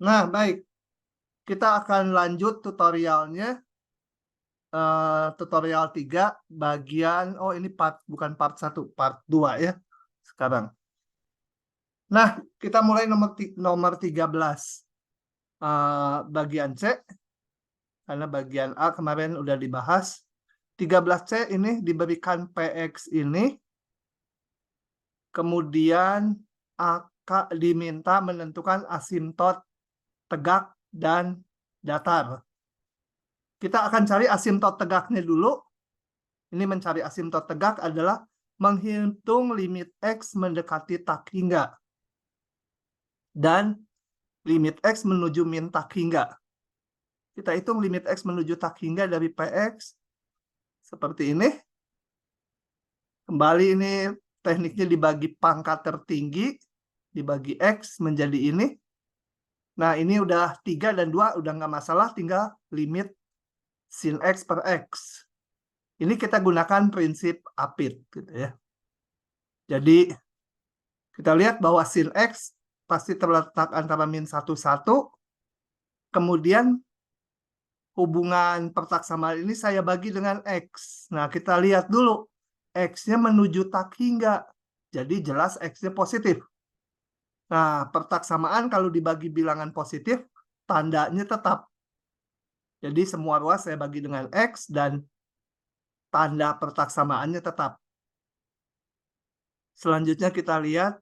Nah, baik. Kita akan lanjut tutorialnya. Tutorial 3 bagian, oh ini bukan part 1, part 2 ya sekarang. Nah, kita mulai nomor 13. Bagian C, karena bagian A kemarin udah dibahas. 13C ini diberikan PX ini, kemudian AK diminta menentukan asimtot tegak dan datar. Kita akan cari asimtot tegaknya dulu. Ini mencari asimtot tegak adalah menghitung limit X mendekati tak hingga. Dan limit X menuju min tak hingga. Kita hitung limit X menuju tak hingga dari PX. Seperti ini. Kembali ini tekniknya dibagi pangkat tertinggi. Dibagi X menjadi ini. Nah ini udah 3 dan 2 udah nggak masalah. Tinggal limit sin X per X. Ini kita gunakan prinsip Apit gitu ya. Jadi kita lihat bahwa sin X pasti terletak antara min 1, 1. Kemudian hubungan pertaksamaan ini saya bagi dengan X. Nah kita lihat dulu. X-nya menuju tak hingga. Jadi jelas X-nya positif. Nah pertaksamaan kalau dibagi bilangan positif, tandanya tetap. Jadi semua ruas saya bagi dengan X dan tanda pertaksamaannya tetap. Selanjutnya kita lihat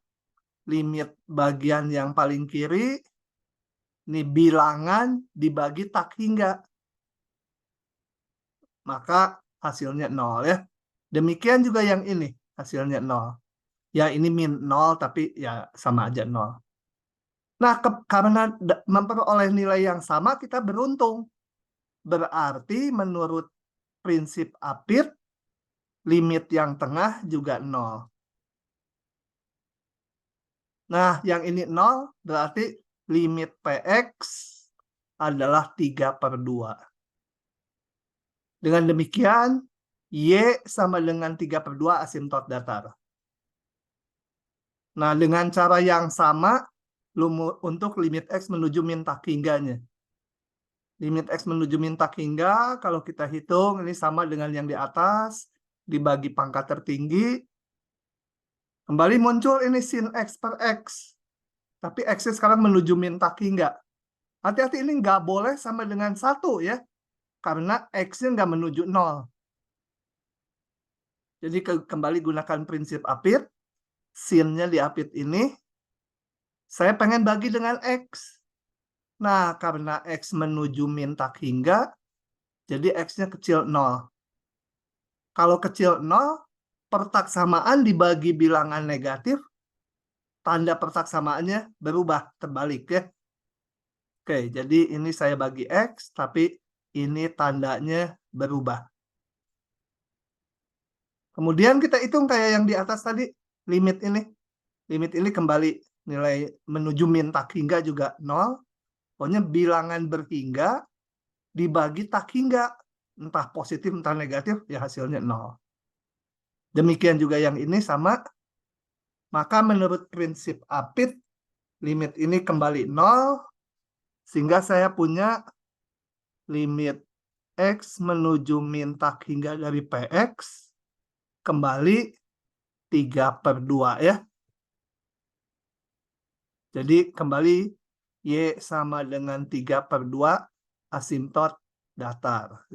limit bagian yang paling kiri. Ini bilangan dibagi tak hingga. Maka hasilnya 0 ya. Demikian juga yang ini hasilnya 0. Ya ini min 0 tapi ya sama aja 0. Nah karena memperoleh nilai yang sama kita beruntung. Berarti menurut prinsip Apit limit yang tengah juga 0. Nah, yang ini 0 berarti limit PX adalah 3/2. Dengan demikian, Y sama dengan 3/2 asimtot datar. Nah, dengan cara yang sama untuk limit X menuju min tak hingganya. Limit X menuju min tak hingga, kalau kita hitung, ini sama dengan yang di atas, dibagi pangkat tertinggi. Kembali muncul ini sin X per X. Tapi X-nya sekarang menuju min tak hingga. Hati-hati ini nggak boleh sama dengan 1 ya. Karena X-nya nggak menuju 0. Jadi kembali gunakan prinsip Apit. Sin-nya di Apit ini. Saya pengen bagi dengan X. Nah, karena X menuju min tak hingga. Jadi X-nya kecil 0. Kalau kecil 0, pertaksamaan dibagi bilangan negatif. Tanda pertaksamaannya berubah, terbalik ya. Oke, jadi ini saya bagi X, tapi ini tandanya berubah. Kemudian kita hitung kayak yang di atas tadi, limit ini. Limit ini kembali nilai menuju min tak hingga juga 0. Pokoknya bilangan berhingga dibagi tak hingga. Entah positif, entah negatif, ya hasilnya 0. Demikian juga yang ini sama. Maka menurut prinsip Apit, limit ini kembali 0. Sehingga saya punya limit X menuju min tak hingga dari PX kembali 3/2 ya. Jadi kembali Y sama dengan 3/2 asimtot datar.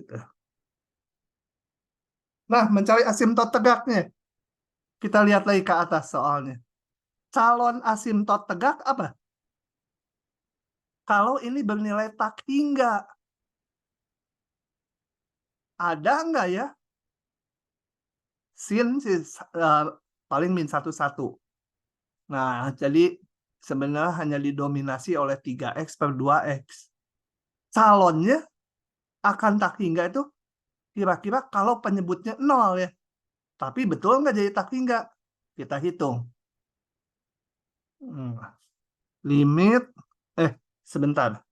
Nah, mencari asimtot tegaknya. Kita lihat lagi ke atas soalnya. Calon asimtot tegak apa? Kalau ini bernilai tak hingga. Ada nggak ya? Sin paling min 1, 1. Nah, jadi sebenarnya hanya didominasi oleh 3X per 2X. Calonnya akan tak hingga itu kira-kira kalau penyebutnya 0 ya. Tapi betul nggak jadi tak hingga? Kita hitung. Limit, sebentar.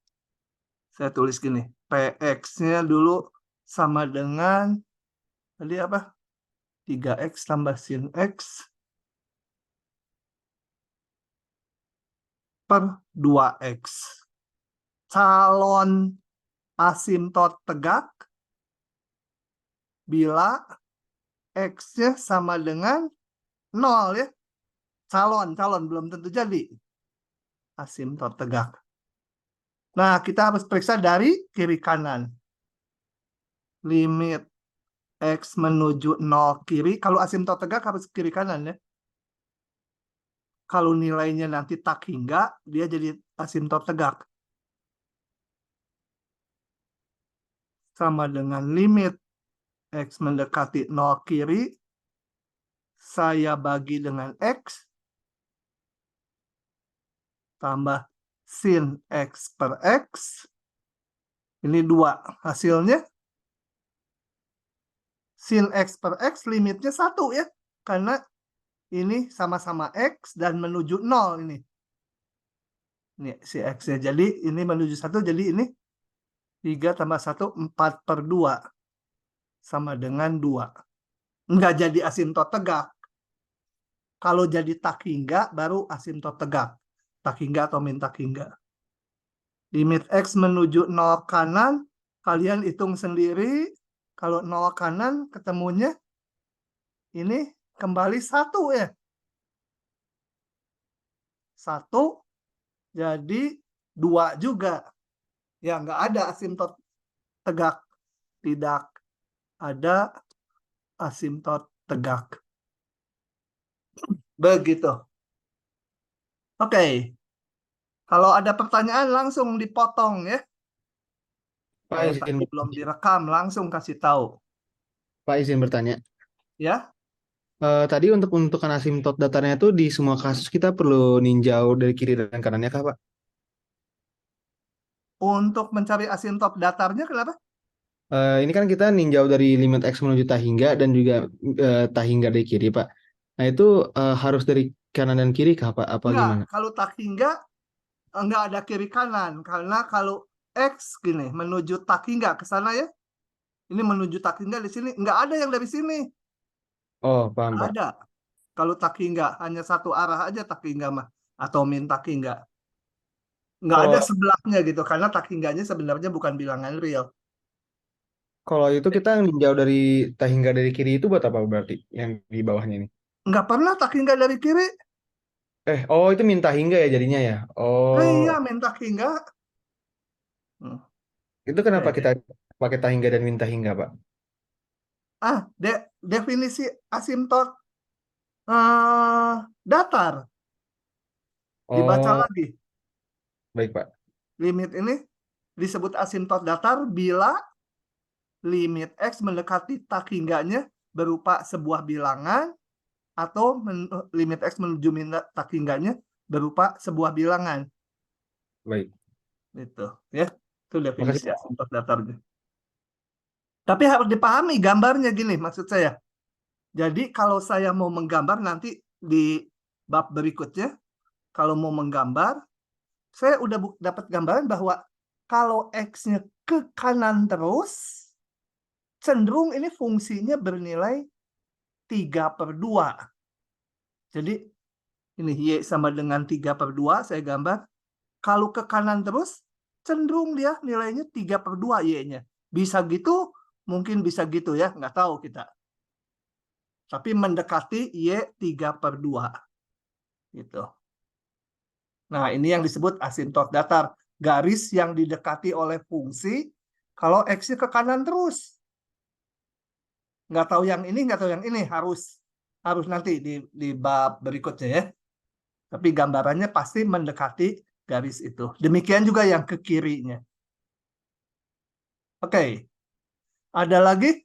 Saya tulis gini. PX-nya dulu sama dengan, tadi apa? 3X tambah sin X per 2X. calon asimtot tegak bila X-nya sama dengan 0 ya. Calon belum tentu jadi asimtot tegak. Nah, kita harus periksa dari kiri kanan. Limit X menuju 0 kiri. Kalau asimtot tegak harus kiri kanan ya. Kalau nilainya nanti tak hingga, dia jadi asimtot tegak. Sama dengan limit X mendekati 0 kiri, saya bagi dengan X, tambah sin X per X. Ini 2. Hasilnya, sin X per X limitnya 1 ya. Karena ini sama-sama X dan menuju 0 ini. Ini si X-nya. Jadi ini menuju 1, jadi ini 3 tambah 1, 4/2. Sama dengan 2. Nggak jadi asimtot tegak. Kalau jadi tak hingga, baru asimtot tegak. Tak hingga atau min tak hingga. Limit X menuju 0 kanan, kalian hitung sendiri. Kalau 0 kanan ketemunya, ini kembali 1 ya. 1, jadi 2 juga. Ya, nggak ada asimtot tegak. Tidak ada asimtot tegak. Begitu. Oke. Kalau ada pertanyaan langsung dipotong ya. Pak, Tadi belum direkam, langsung kasih tahu. Pak izin bertanya. Ya, Tadi untuk menentukan asimtot datarnya itu di semua kasus kita perlu ninjau dari kiri dan kanannya kah, Pak? untuk mencari asimtot datarnya kenapa? Ini kan kita ninjau dari limit X menuju tahingga dan juga tahingga dari kiri, Pak. Nah, itu harus dari kanan dan kiri kah, Pak? Apa Enggak, gimana? kalau tak hingga enggak ada kiri kanan. Karena kalau X gini, menuju tak hingga ke sana ya. Ini menuju tak hingga di sini. Enggak ada yang dari sini. Oh, paham, Enggak Pak. ada. Kalau tak hingga, hanya satu arah aja tak hingga mah. Atau min tak hingga. Enggak ada Kalau sebelahnya gitu. Karena tak hingganya sebenarnya bukan bilangan real. kalau itu kita ninjau dari tahingga dari kiri itu buat apa berarti yang di bawahnya ini? Enggak pernah tak hingga dari kiri. Oh itu minta hingga ya jadinya ya. Iya, Oh, min tak hingga. Hmm. itu kenapa Oke. kita pakai tahingga dan minta hingga, Pak? Definisi asimtot datar. Dibaca Oh, lagi. baik, Pak. Limit ini disebut asimtot datar bila limit X mendekati tak hingganya berupa sebuah bilangan atau limit X menuju tak hingganya berupa sebuah bilangan. Baik. Itu ya. Itu Makasih, definisi Pak. asimtot datarnya. Tapi harus dipahami gambarnya gini maksud saya. Jadi kalau saya mau menggambar nanti di bab berikutnya, kalau mau menggambar, saya udah dapat gambaran bahwa kalau X-nya ke kanan terus, cenderung ini fungsinya bernilai 3/2. Jadi ini Y sama dengan 3/2, saya gambar. Kalau ke kanan terus, cenderung dia nilainya 3/2 Y-nya. Bisa gitu, mungkin bisa gitu ya, nggak tahu kita. Tapi mendekati Y 3/2. Gitu. Nah, ini yang disebut asimtot datar. Garis yang didekati oleh fungsi kalau X-nya ke kanan terus. Nggak tahu yang ini, nggak tahu yang ini. Harus nanti di bab berikutnya ya. Tapi gambarannya pasti mendekati garis itu. Demikian juga yang ke kirinya. Oke. Ada lagi?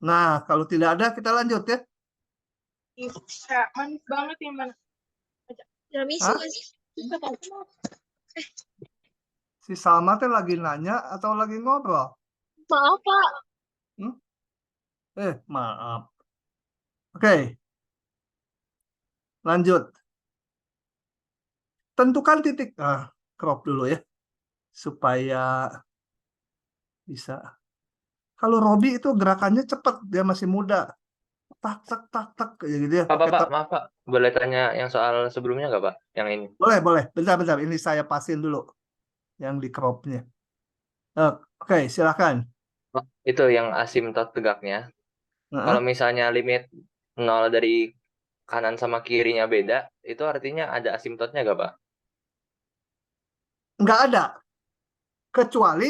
Nah, kalau tidak ada, kita lanjut ya. Manis banget ya, mana? Hah? Si Salma teh lagi nanya atau lagi ngobrol? Maaf, Pak. Hmm? Maaf. Oke, lanjut. Tentukan titik. Crop dulu ya. Supaya bisa. Kalau Robi itu gerakannya cepat, dia masih muda. tak tak tak tak kayak gitu ya. Pak, pakai Pak, maaf Pak, boleh tanya yang soal sebelumnya nggak Pak? Yang ini. Boleh. Bentar. Ini saya pasin dulu yang di cropnya. Oke, silakan. Pak, itu yang asimtot tegaknya. Kalau Nah, misalnya limit 0 dari kanan sama kirinya beda, itu artinya ada asimtotnya nggak Pak? nggak ada. Kecuali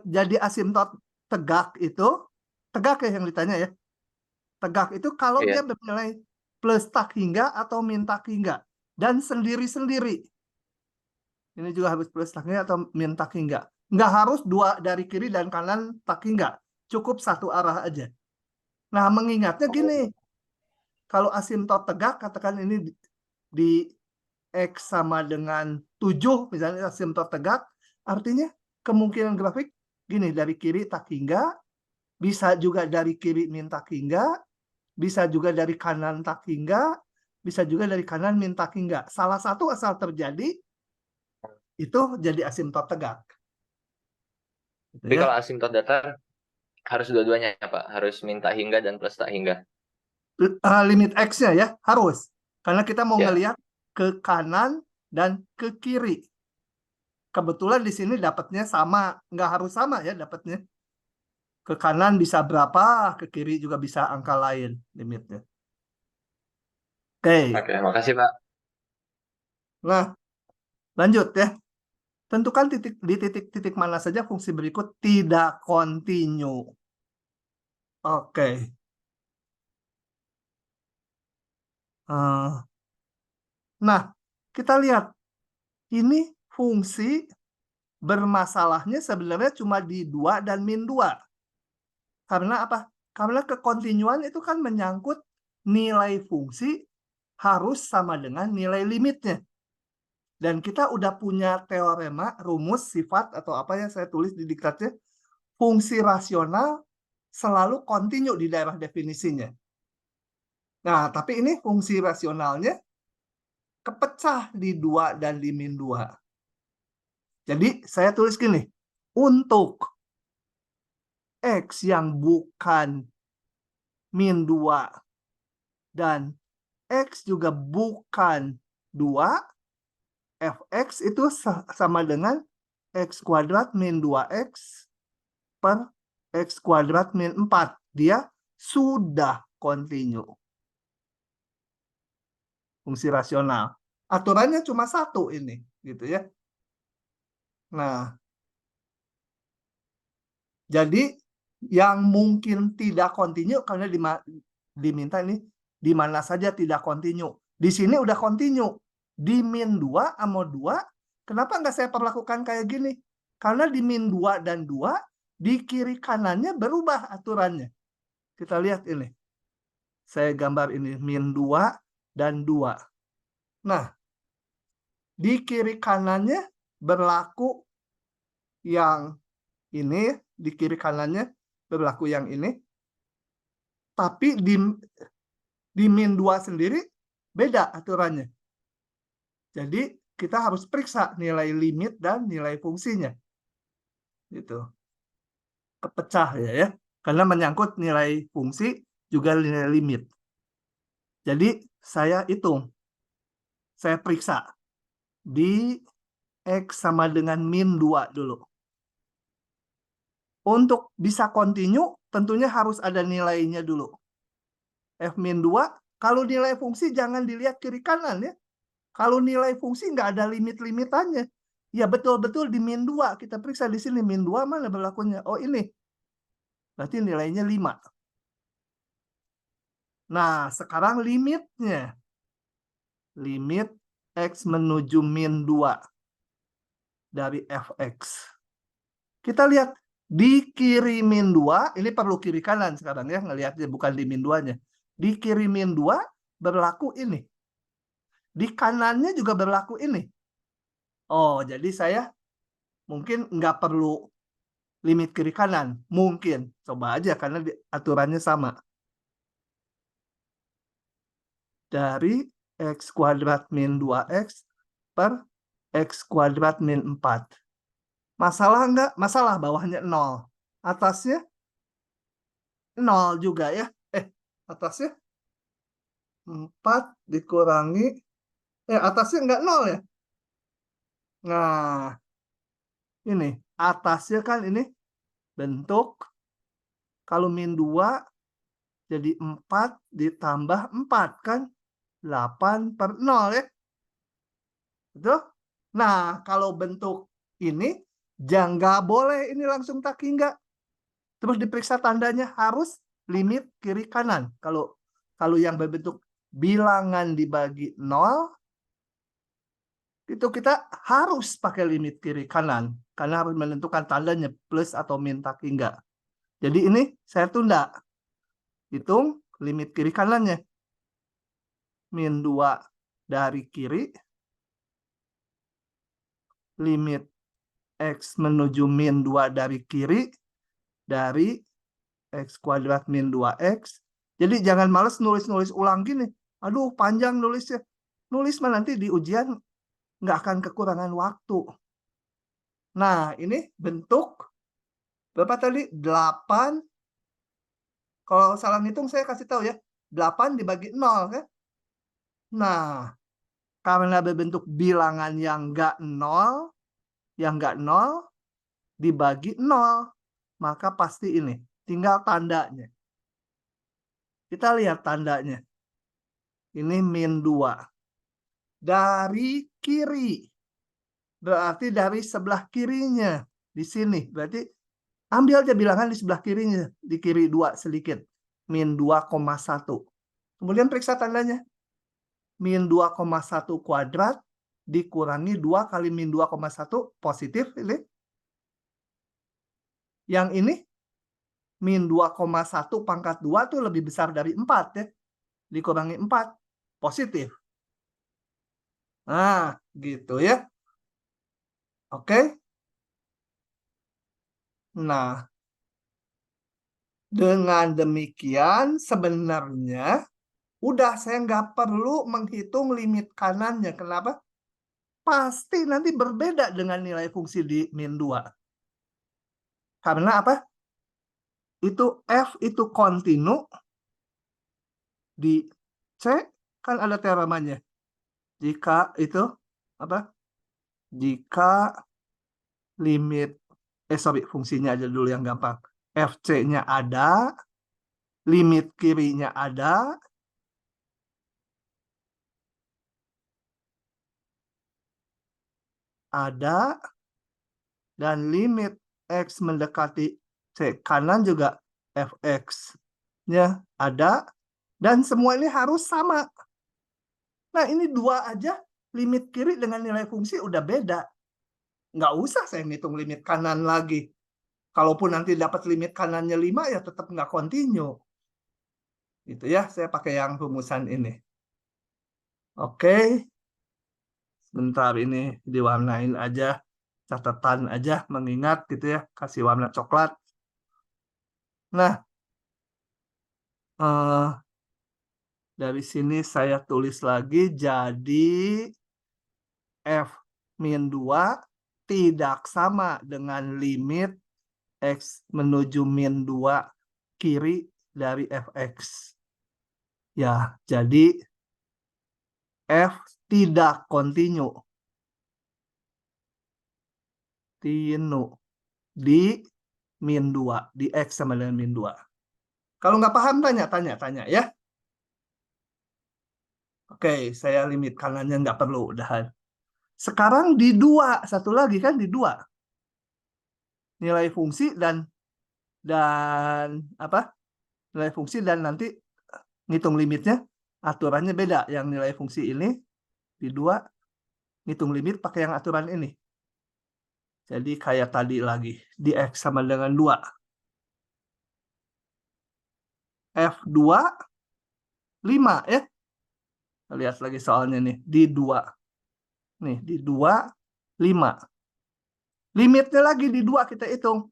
jadi asimtot tegak itu, tegak ya yang ditanya ya. Tegak itu kalau dia Iya. bernilai plus tak hingga atau min tak hingga. Dan sendiri-sendiri. Ini juga harus plus tak hingga atau min tak hingga. Nggak harus dua dari kiri dan kanan tak hingga. Cukup satu arah aja. Nah, mengingatnya gini. Kalau asimtot tegak, katakan ini di X sama dengan 7, misalnya asimtot tegak, artinya kemungkinan grafik gini, dari kiri tak hingga, bisa juga dari kiri min tak hingga, bisa juga dari kanan tak hingga, bisa juga dari kanan min tak hingga. Salah satu asal terjadi, itu jadi asimtot tegak. Gitu Tapi ya. kalau asimtot datar harus dua-duanya Pak, harus minta hingga dan plus tak hingga. Limit X-nya ya, harus. Karena kita mau Ya. ngelihat ke kanan dan ke kiri. Kebetulan di sini dapatnya sama, nggak harus sama ya dapatnya. Ke kanan bisa berapa, ke kiri juga bisa angka lain limitnya. Oke, Oke, makasih Pak. nah lanjut ya. Tentukan di titik-titik mana saja fungsi berikut tidak kontinu. Oke. Nah, kita lihat. Ini fungsi bermasalahnya sebenarnya cuma di 2 dan min 2. Karena apa? Karena kekontinuan itu kan menyangkut nilai fungsi harus sama dengan nilai limitnya. Dan kita udah punya teorema, rumus, sifat, atau apa yang saya tulis di diktatnya. Fungsi rasional selalu kontinu di daerah definisinya. Nah, tapi ini fungsi rasionalnya kepecah di 2 dan di min 2. Jadi, saya tulis gini. Untuk X yang bukan min 2 dan X juga bukan 2, fx itu sama dengan X kuadrat min 2X per X kuadrat min 4. Dia sudah kontinu. Fungsi rasional. Aturannya cuma satu ini, gitu ya. Nah, jadi yang mungkin tidak kontinu karena diminta ini di mana saja tidak kontinu. Di sini udah kontinu. Di min 2 sama 2, kenapa nggak saya perlakukan kayak gini? Karena di min 2 dan 2, di kiri kanannya berubah aturannya. Kita lihat ini. Saya gambar ini, min 2 dan 2. Nah, di kiri kanannya berlaku yang ini, di kiri kanannya berlaku yang ini. Tapi di min 2 sendiri beda aturannya. Jadi kita harus periksa nilai limit dan nilai fungsinya. Gitu. Kepecah ya. Karena menyangkut nilai fungsi juga nilai limit. Jadi saya hitung. Saya periksa. Di X sama dengan min 2 dulu. Untuk bisa kontinu, tentunya harus ada nilainya dulu. F min 2, kalau nilai fungsi jangan dilihat kiri kanan ya. Kalau nilai fungsi nggak ada limit-limitannya. Ya betul-betul di min 2. Kita periksa di sini. Min 2 mana berlakunya? Oh ini. Berarti nilainya 5. Nah, sekarang limitnya. Limit X menuju min 2. Dari fx. Kita lihat. Di kiri min 2. Ini perlu kiri kanan sekarang ya. Ngelihatnya bukan di min 2-nya. Di kiri min 2 berlaku ini. Di kanannya juga berlaku ini. Oh, jadi saya mungkin nggak perlu limit kiri kanan. Mungkin. Coba aja karena aturannya sama. Dari X kuadrat min 2X per X kuadrat min 4. Masalah nggak? Masalah bawahnya 0. Atasnya 0 juga ya. atasnya 4 dikurangi, atasnya nggak 0 ya. Nah, ini atasnya kan ini bentuk, kalau min 2 jadi 4 ditambah 4 kan 8/0 ya. Betul? Nah, kalau bentuk ini jangan nggak boleh ini langsung tak hingga. Terus diperiksa tandanya harus limit kiri kanan. Kalau yang berbentuk bilangan dibagi 0 itu kita harus pakai limit kiri kanan karena harus menentukan tandanya plus atau min tak hingga. Jadi ini saya tunda. Hitung limit kiri kanannya. Min 2 dari kiri. Limit X menuju min 2 dari kiri. Dari X kuadrat min 2X. Jadi jangan males nulis-nulis ulang gini. Aduh, panjang nulisnya. Nulis mah nanti di ujian nggak akan kekurangan waktu. Nah, ini bentuk berapa tadi? 8. Kalau salah ngitung saya kasih tahu ya. 8 dibagi 0 kan? Nah, karena berbentuk bilangan yang nggak 0 dibagi 0, maka pasti ini. Tinggal tandanya. Kita lihat tandanya. Ini min 2. Dari kiri. Berarti dari sebelah kirinya. Di sini. Berarti ambil aja bilangan di sebelah kirinya. Di kiri 2 sedikit. Min 2,1. Kemudian periksa tandanya. Min 2,1 kuadrat dikurangi 2 kali min 2,1 positif. Ini. Yang ini. Min 2,1 pangkat 2 tuh lebih besar dari 4 ya. Dikurangi 4. Positif. Nah, gitu ya. Oke. Nah, dengan demikian sebenarnya udah saya nggak perlu menghitung limit kanannya. Kenapa? Pasti nanti berbeda dengan nilai fungsi di min 2. Karena apa? Itu F itu kontinu. Di C kan ada teoremanya. Jika itu apa? Jika limit fungsinya aja dulu yang gampang. FC-nya ada, limit kirinya ada, dan limit X mendekati C kanan juga Fx-nya ada, dan semua ini harus sama. Nah, ini 2 aja, limit kiri dengan nilai fungsi udah beda. Nggak usah saya ngitung limit kanan lagi. Kalaupun nanti dapat limit kanannya 5, ya tetap nggak kontinu. Gitu ya, saya pakai yang rumusan ini. Oke. Sebentar ini diwarnain aja. Catatan aja, mengingat gitu ya. Kasih warna coklat. Nah. Dari sini saya tulis lagi. Jadi F min 2 tidak sama dengan limit X menuju min 2 kiri dari Fx. Ya, jadi F tidak kontinu. Di min 2. Di X sama dengan min 2. Kalau nggak paham, tanya ya. Oke, saya limit kanannya nggak perlu. Udahan. Sekarang di 2. Satu lagi kan di 2. Nilai fungsi dan apa? Nilai fungsi dan nanti ngitung limitnya. Aturannya beda. Yang nilai fungsi ini di 2. Ngitung limit pakai yang aturan ini. Jadi kayak tadi lagi. Di X sama dengan 2. F2 5 ya. Lihat lagi soalnya nih. Di 2. Nih, di 2 5. Limitnya lagi di 2 kita hitung.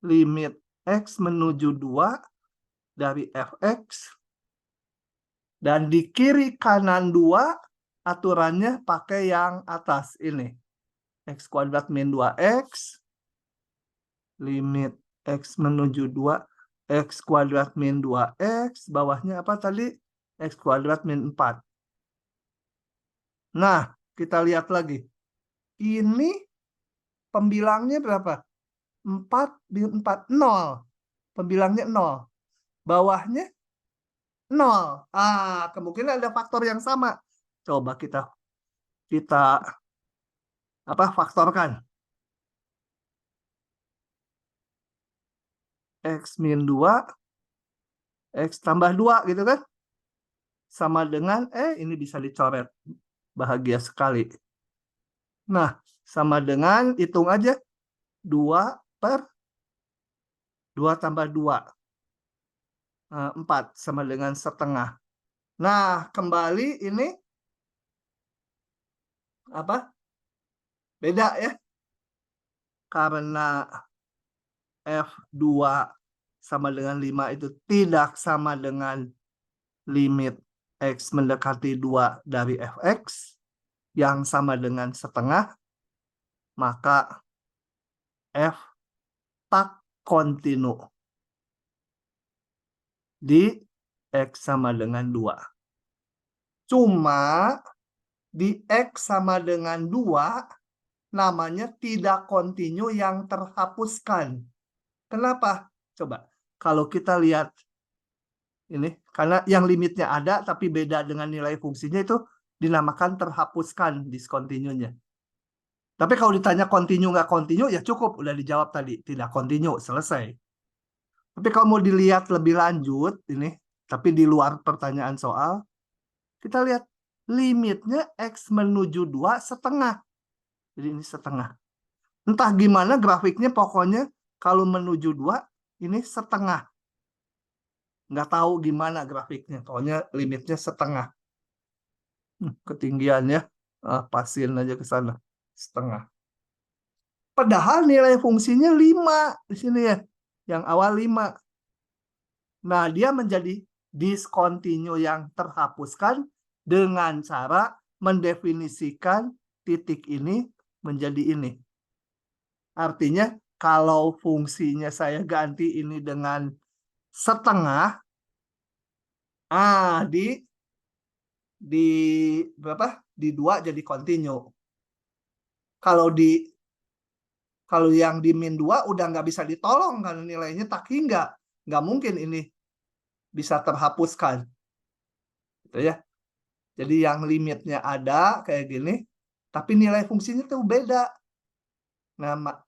Limit X menuju 2 dari Fx. Dan di kiri kanan 2 aturannya pakai yang atas ini. X kuadrat min 2X. Limit X menuju 2 X kuadrat min 2X, bawahnya apa tadi? X kuadrat min 4. Nah, kita lihat lagi. Ini pembilangnya berapa? 4 min 4, 0. Pembilangnya 0. Bawahnya 0. Kemungkinan ada faktor yang sama. Coba kita faktorkan. X min 2, X tambah 2 gitu kan? Sama dengan, ini bisa dicoret. Bahagia sekali. Nah, sama dengan, hitung aja. 2 per 2 tambah 2. 4 sama dengan setengah. Nah, kembali ini apa? Beda ya. Karena F2 sama dengan 5 itu tidak sama dengan limit X mendekati 2 dari Fx yang sama dengan setengah, maka F tak kontinu di X sama dengan 2. Cuma di X sama dengan 2 namanya tidak kontinu yang terhapuskan. Kenapa? Coba. Kalau kita lihat ini, karena yang limitnya ada tapi beda dengan nilai fungsinya itu dinamakan terhapuskan diskontinunya. Tapi kalau ditanya kontinu nggak kontinu, ya cukup. Udah dijawab tadi. Tidak kontinu, selesai. Tapi kalau mau dilihat lebih lanjut, ini, tapi di luar pertanyaan soal, kita lihat limitnya X menuju 2 setengah. Jadi ini setengah. Entah gimana grafiknya, pokoknya kalau menuju 2, ini setengah. Nggak tahu gimana grafiknya, pokoknya limitnya setengah. Ketinggiannya, pasin aja ke sana. Setengah. Padahal nilai fungsinya 5 di sini ya. Yang awal 5. Nah, dia menjadi diskontinu yang terhapuskan dengan cara mendefinisikan titik ini menjadi ini. Artinya kalau fungsinya saya ganti ini dengan setengah, di berapa? Di 2 jadi kontinu. Kalau yang di min 2 udah nggak bisa ditolong karena nilainya tak hingga. Nggak mungkin ini bisa terhapuskan. Gitu ya. Jadi yang limitnya ada kayak gini, tapi nilai fungsinya tuh beda.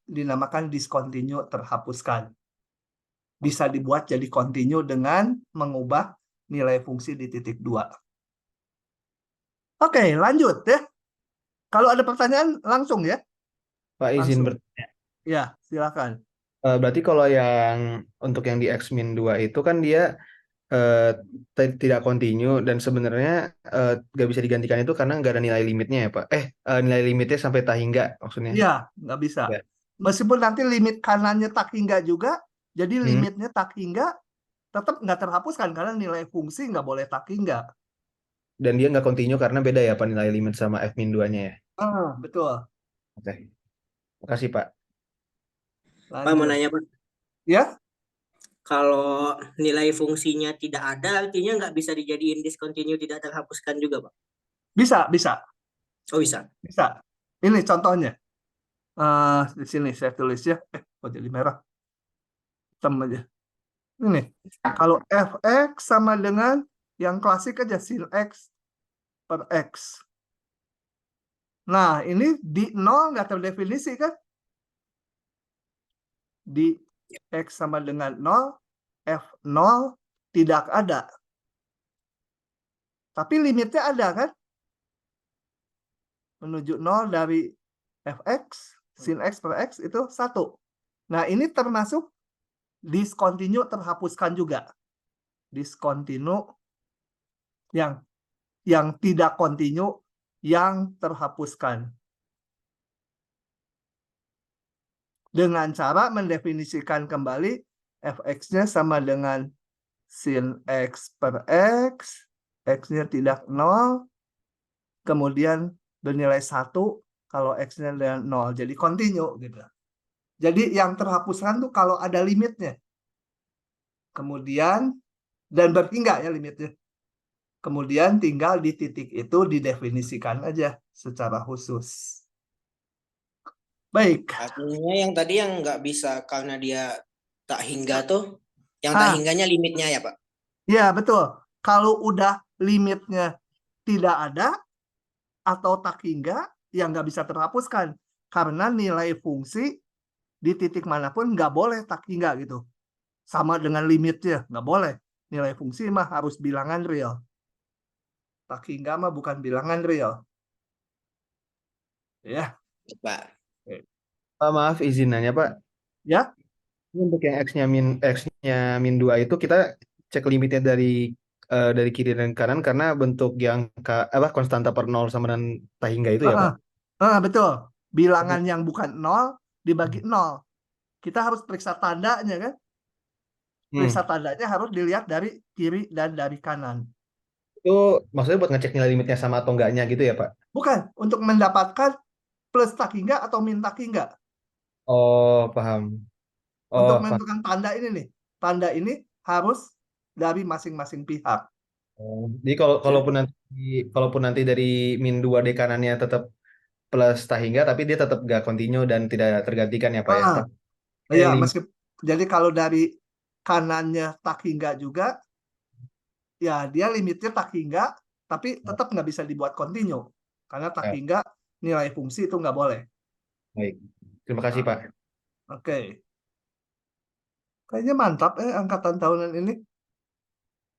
Dinamakan diskontinu terhapuskan. Bisa dibuat jadi kontinu dengan mengubah nilai fungsi di titik 2. Oke, lanjut ya. Kalau ada pertanyaan langsung ya. Pak izin Langsung. bertanya. Ya, silakan. Berarti kalau yang untuk yang di X-2 itu kan dia tidak kontinu dan sebenarnya nggak bisa digantikan itu karena nggak ada nilai limitnya ya Pak. Nilai limitnya sampai tak hingga maksudnya. Iya, nggak bisa. Ya. Meskipun nanti limit kanannya tak hingga juga, jadi limitnya tak hingga tetap nggak terhapuskan karena nilai fungsi nggak boleh tak hingga. Dan dia nggak kontinu karena beda ya Pak nilai limit sama F-2-nya ya. Betul. Oke. Makasih Pak. Pak mau nanya Pak, Ya, kalau nilai fungsinya tidak ada, artinya nggak bisa dijadiin discontinue tidak terhapuskan juga Pak? bisa. Oh bisa. Bisa. Ini contohnya. Di sini saya tulis ya. Kok jadi merah? Hitam aja. Ini. Kalau fx sama dengan yang klasik aja sin x per x. Nah, ini di 0 nggak terdefinisi kan? Di x sama dengan 0, f0 tidak ada. Tapi limitnya ada kan? Menuju 0 dari fx, sin x per x itu 1. Nah, ini termasuk diskontinu terhapuskan juga. Diskontinu yang tidak kontinu yang terhapuskan. Dengan cara mendefinisikan kembali fx-nya sama dengan sin x per x, x-nya tidak 0, kemudian bernilai 1 kalau x-nya dengan 0. Jadi kontinu gitu. Jadi yang terhapuskan tuh kalau ada limitnya. Kemudian, dan berhingga ya limitnya. Kemudian tinggal di titik itu didefinisikan aja secara khusus. Baik. Artinya yang tadi yang nggak bisa karena dia tak hingga tuh, yang tak Ah, hingganya limitnya ya Pak? ya betul. Kalau udah limitnya tidak ada atau tak hingga, ya nggak bisa terhapuskan. Karena nilai fungsi di titik manapun nggak boleh tak hingga gitu. Sama dengan limitnya, nggak boleh. Nilai fungsi mah harus bilangan real. Tak hingga mah bukan bilangan real. Ya, Pak. Pak, maaf izin nanya Pak. ya. Ini untuk yang X-nya min 2 itu kita cek limitnya dari kiri dan kanan karena bentuk yang konstanta per 0 sama dengan tak hingga itu ya Pak. Betul. Bilangan yang bukan 0 dibagi 0. Kita harus periksa tandanya kan? Periksa tandanya harus dilihat dari kiri dan dari kanan. Itu maksudnya buat ngecek nilai limitnya sama atau enggaknya gitu ya Pak? Bukan, untuk mendapatkan plus tak hingga atau min tak hingga. Oh, paham. Untuk Oh, paham. menentukan tanda ini nih. Tanda ini harus dari masing-masing pihak. Jadi kalaupun nanti dari min 2D kanannya tetap plus tak hingga tapi dia tetap nggak continue dan tidak tergantikan ya Pak ya. Ah, Tapi ya, jadi kalau dari kanannya tak hingga juga, ya dia limitnya tak hingga, tapi tetap nggak bisa dibuat continue. Karena tak hingga nilai fungsi itu nggak boleh. Baik. Terima kasih Pak. Oke. Kayaknya mantap angkatan tahunan ini.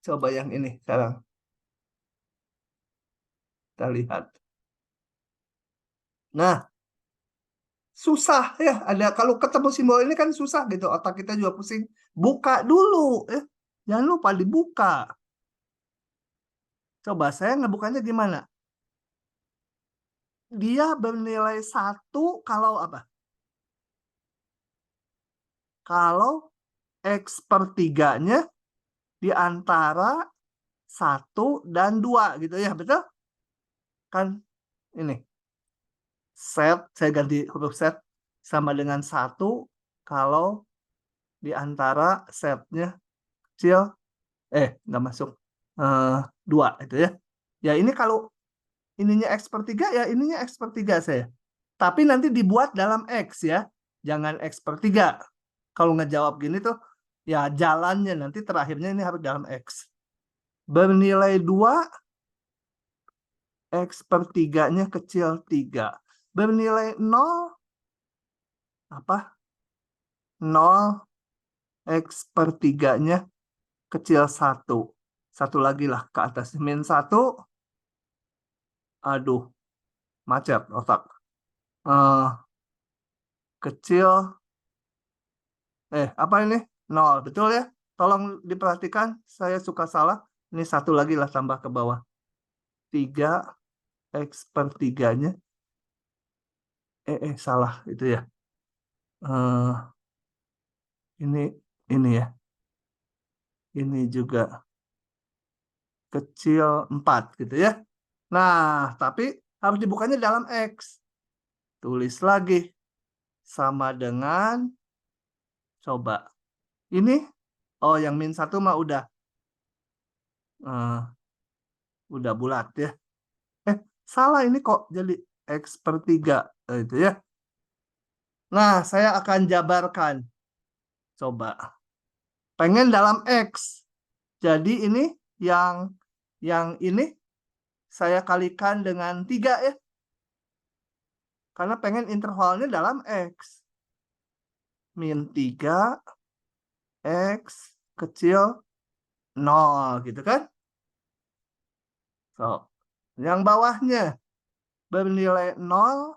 Coba yang ini sekarang. Kita lihat. Nah, susah ya. Kalau ketemu simbol ini kan susah gitu. Otak kita juga pusing. Buka dulu. Jangan lupa dibuka. Coba saya ngebukanya gimana? Dia bernilai 1 kalau apa? Kalau X per 3-nya di antara 1 dan 2 gitu ya, betul? Kan ini. Set, saya ganti huruf set sama dengan 1 kalau di antara setnya kecil, nggak masuk, 2 itu ya. Ya ini kalau ininya X per 3, ya ininya X per 3 saya. Tapi nanti dibuat dalam X ya, jangan X per 3. Kalau ngejawab gini tuh, ya jalannya nanti terakhirnya ini harus dalam X. Bernilai 2, X per 3-nya kecil 3. Bernilai 0, apa? 0, X per 3-nya kecil 1. Satu lagi lah ke atas. Min 1, aduh, macet otak. Kecil, apa ini? 0, betul ya? Tolong diperhatikan, saya suka salah. Ini satu lagi lah tambah ke bawah. 3, X per 3-nya. Salah itu ya. Ini ya. Ini juga kecil 4 gitu ya. Nah, tapi harus dibukanya dalam X. Tulis lagi. Sama dengan, coba. Ini, yang min 1 mah udah bulat ya. Salah ini kok jadi X per 3. Itu ya. Nah, saya akan jabarkan. Coba. Pengen dalam X. Jadi ini yang ini saya kalikan dengan 3 ya. Karena pengen intervalnya dalam X. Min 3, X kecil 0 gitu kan. So, yang bawahnya bernilai 0.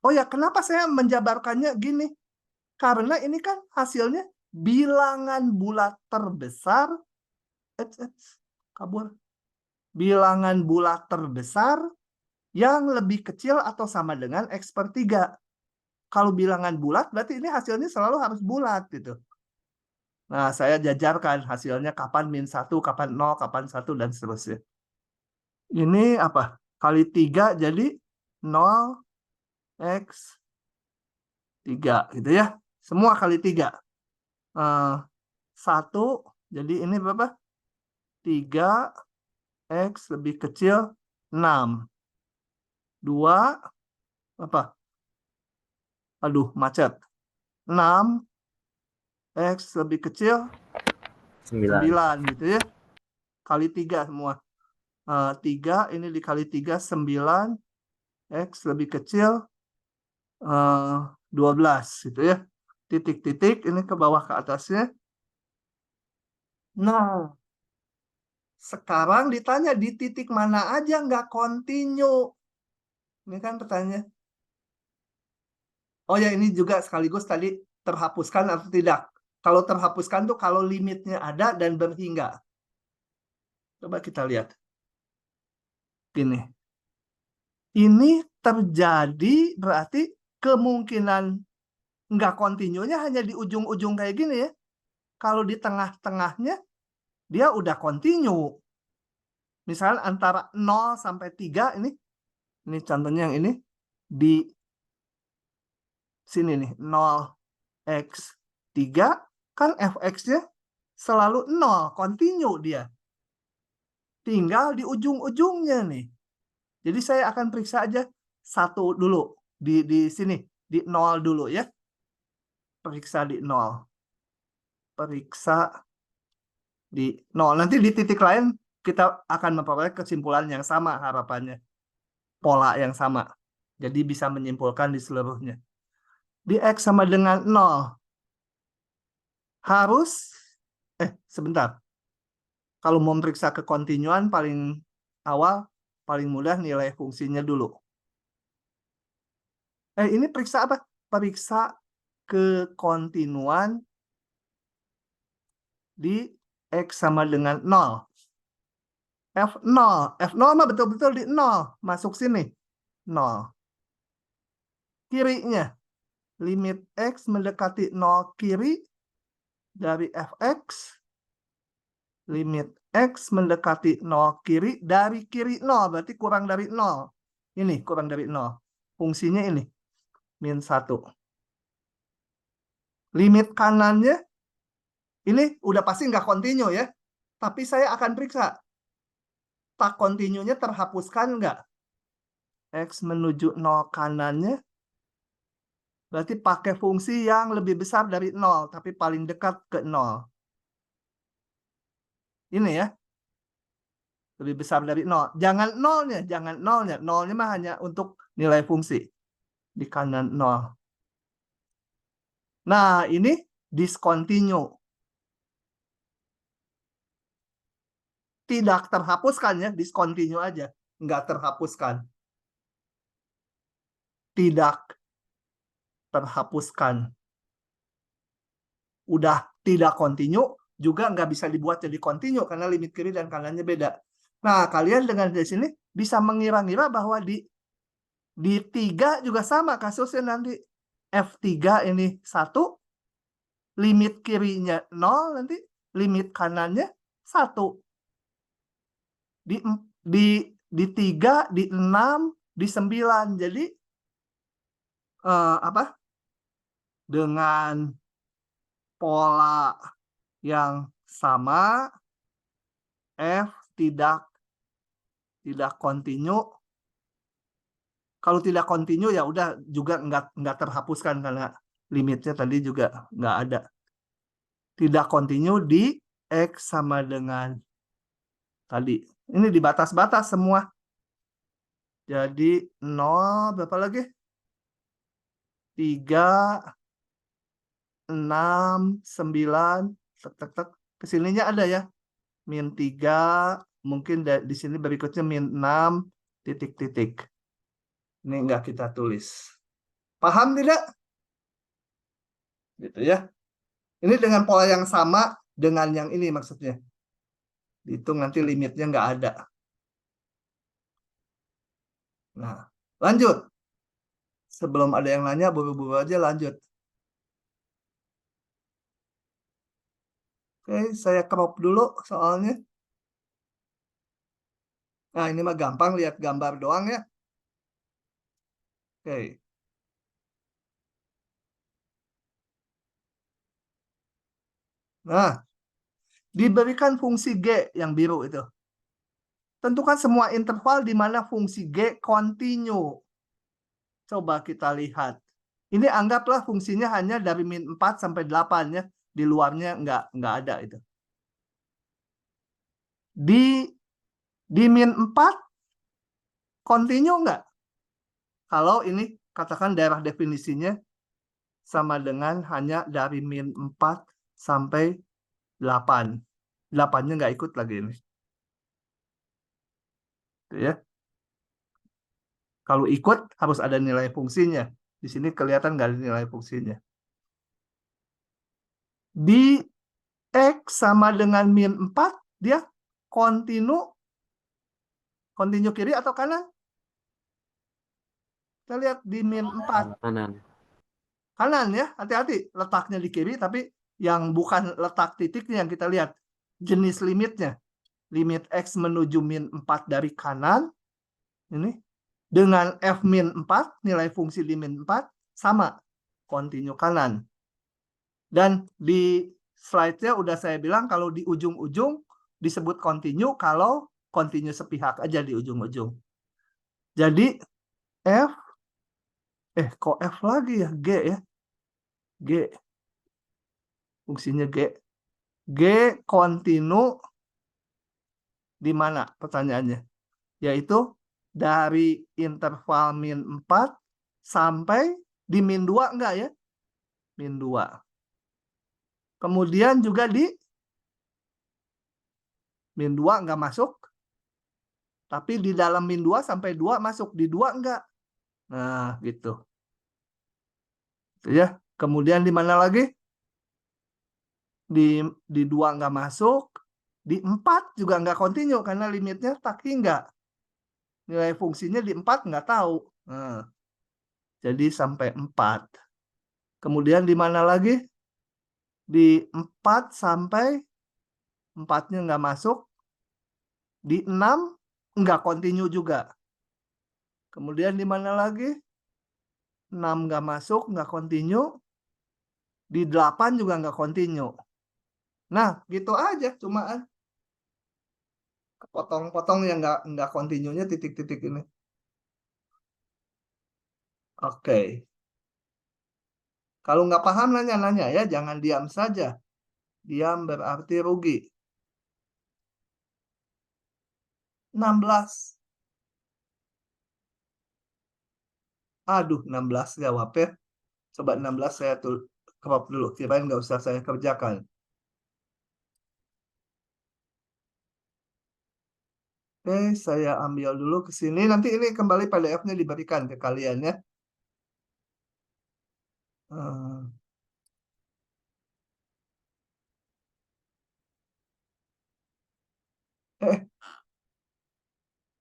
Oh ya, kenapa saya menjabarkannya gini? Karena ini kan hasilnya bilangan bulat terbesar. Kabur. Bilangan bulat terbesar yang lebih kecil atau sama dengan X per 3. Kalau bilangan bulat, berarti ini hasilnya selalu harus bulat gitu. Nah, saya jajarkan hasilnya kapan min 1, kapan 0, kapan 1, dan seterusnya. Ini apa? Kali 3 jadi 0 X 3 gitu ya. Semua kali 3. 1. Jadi ini berapa? 3 X lebih kecil 6. 2 apa? Aduh, macet. 6 X lebih kecil 9 gitu ya. Kali 3 semua. 3 ini dikali 3 9 X lebih kecil 12 gitu ya. Titik-titik ini ke bawah ke atasnya. Nah, sekarang ditanya di titik mana aja nggak kontinu. Ini kan pertanyaannya. Oh ya, ini juga sekaligus tadi terhapuskan atau tidak. Kalau terhapuskan tuh kalau limitnya ada dan berhingga. Coba kita lihat. Gini. Ini terjadi berarti kemungkinan nggak kontinunya hanya di ujung-ujung kayak gini ya. Kalau di tengah-tengahnya dia udah kontinu. Misalnya antara 0 sampai 3 ini contohnya yang ini di sini nih 0x3 kan fx-nya selalu 0, kontinu dia. Tinggal di ujung-ujungnya nih. Jadi saya akan periksa aja satu dulu di sini di 0 dulu ya. Periksa di 0. Periksa di 0. Nanti di titik lain kita akan memperoleh kesimpulan yang sama harapannya. Pola yang sama. Jadi bisa menyimpulkan di seluruhnya. Di X sama dengan 0. Harus, sebentar. Kalau mau periksa kekontinuan paling awal, paling mudah nilai fungsinya dulu. Ini periksa apa? Periksa kekontinuan di X sama dengan 0. F0. F0 mah betul-betul di 0. Masuk sini. 0. Kirinya. Limit X mendekati 0 kiri dari Fx. Limit X mendekati 0 kiri dari kiri 0. Berarti kurang dari 0. Ini kurang dari 0. Fungsinya ini. -1. Limit kanannya. Ini udah pasti nggak kontinu ya. Tapi saya akan periksa. Tak kontinunya terhapuskan nggak? X menuju 0 kanannya. Berarti pakai fungsi yang lebih besar dari 0. Tapi paling dekat ke 0. Ini ya. Lebih besar dari 0. Jangan 0-nya. Jangan 0-nya. 0-nya mah hanya untuk nilai fungsi. Di kanan 0. Nah, ini discontinue. Tidak terhapuskan ya. Discontinue aja. Nggak terhapuskan. Tidak terhapuskan. Udah tidak kontinu, juga nggak bisa dibuat jadi kontinu karena limit kiri dan kanannya beda. Nah, kalian dengan di sini bisa mengira-ngira bahwa di 3 juga sama kasusnya nanti. F3 ini 1, limit kirinya 0, nanti limit kanannya 1. Di 3, di 6, di 9. Jadi dengan pola yang sama, F tidak kontinu. Kalau tidak kontinu ya udah juga nggak terhapuskan karena limitnya tadi juga nggak ada. Tidak kontinu di X sama dengan tadi. Ini di batas-batas semua. Jadi 0 berapa lagi? 3, 6, 9, kesininya ada ya. -3, mungkin di sini berikutnya -6, titik-titik. Ini enggak kita tulis. Paham tidak? Gitu ya. Ini dengan pola yang sama dengan yang ini maksudnya. Dihitung nanti limitnya nggak ada. Nah, lanjut. Sebelum ada yang nanya, buru-buru aja lanjut. Oke, saya crop dulu soalnya. Nah, ini mah gampang lihat gambar doang ya. Oke. Nah, Diberikan fungsi G yang biru itu. Tentukan semua interval di mana fungsi G kontinu. Coba kita lihat. Ini anggaplah fungsinya hanya dari min 4 sampai 8 ya. Di luarnya nggak ada itu. Di min 4 kontinu nggak? Kalau ini katakan daerah definisinya sama dengan hanya dari min 4 sampai 8. 8-nya nggak ikut lagi ini. Gitu ya. Kalau ikut harus ada nilai fungsinya. Di sini kelihatan nggak ada nilai fungsinya. Di X sama dengan min 4, dia kontinu kiri atau kanan? Kita lihat di min 4. Kanan. Kanan ya, hati-hati. Letaknya di kiri, tapi yang bukan letak titiknya yang kita lihat. Jenis limitnya. Limit X menuju min 4 dari kanan. Ini. Dengan F min 4, nilai fungsi di min 4, sama. Kontinu kanan. Dan di slide-nya udah saya bilang kalau di ujung-ujung disebut kontinu kalau kontinu sepihak aja di ujung-ujung. Jadi F, kok F lagi ya? G ya. G. Fungsinya G. G kontinu di mana pertanyaannya? Yaitu dari interval min 4 sampai di min 2 enggak ya? Min 2. Kemudian juga di min 2 enggak masuk. Tapi di dalam min 2 sampai 2 masuk. Di 2 enggak. Nah, gitu. Itu ya. Kemudian di mana lagi? Di 2 enggak masuk. Di 4 juga enggak kontinu karena limitnya tak hingga. Nilai fungsinya di 4 enggak tahu. Nah, jadi sampai 4. Kemudian di mana lagi? Di 4 sampai 4-nya enggak masuk. Di 6 enggak kontinu juga. Kemudian di mana lagi? 6 enggak masuk, enggak kontinu. Di 8 juga enggak kontinu. Nah, gitu aja cuma potong-potong yang enggak kontinunya titik-titik ini. Oke. Kalau nggak paham nanya-nanya ya, jangan diam saja. Diam berarti rugi. 16. Aduh, 16 jawabnya. Coba 16 saya crop dulu. Kirain nggak usah saya kerjakan. Oke, saya ambil dulu ke sini. Nanti ini kembali PDF-nya diberikan ke kalian ya.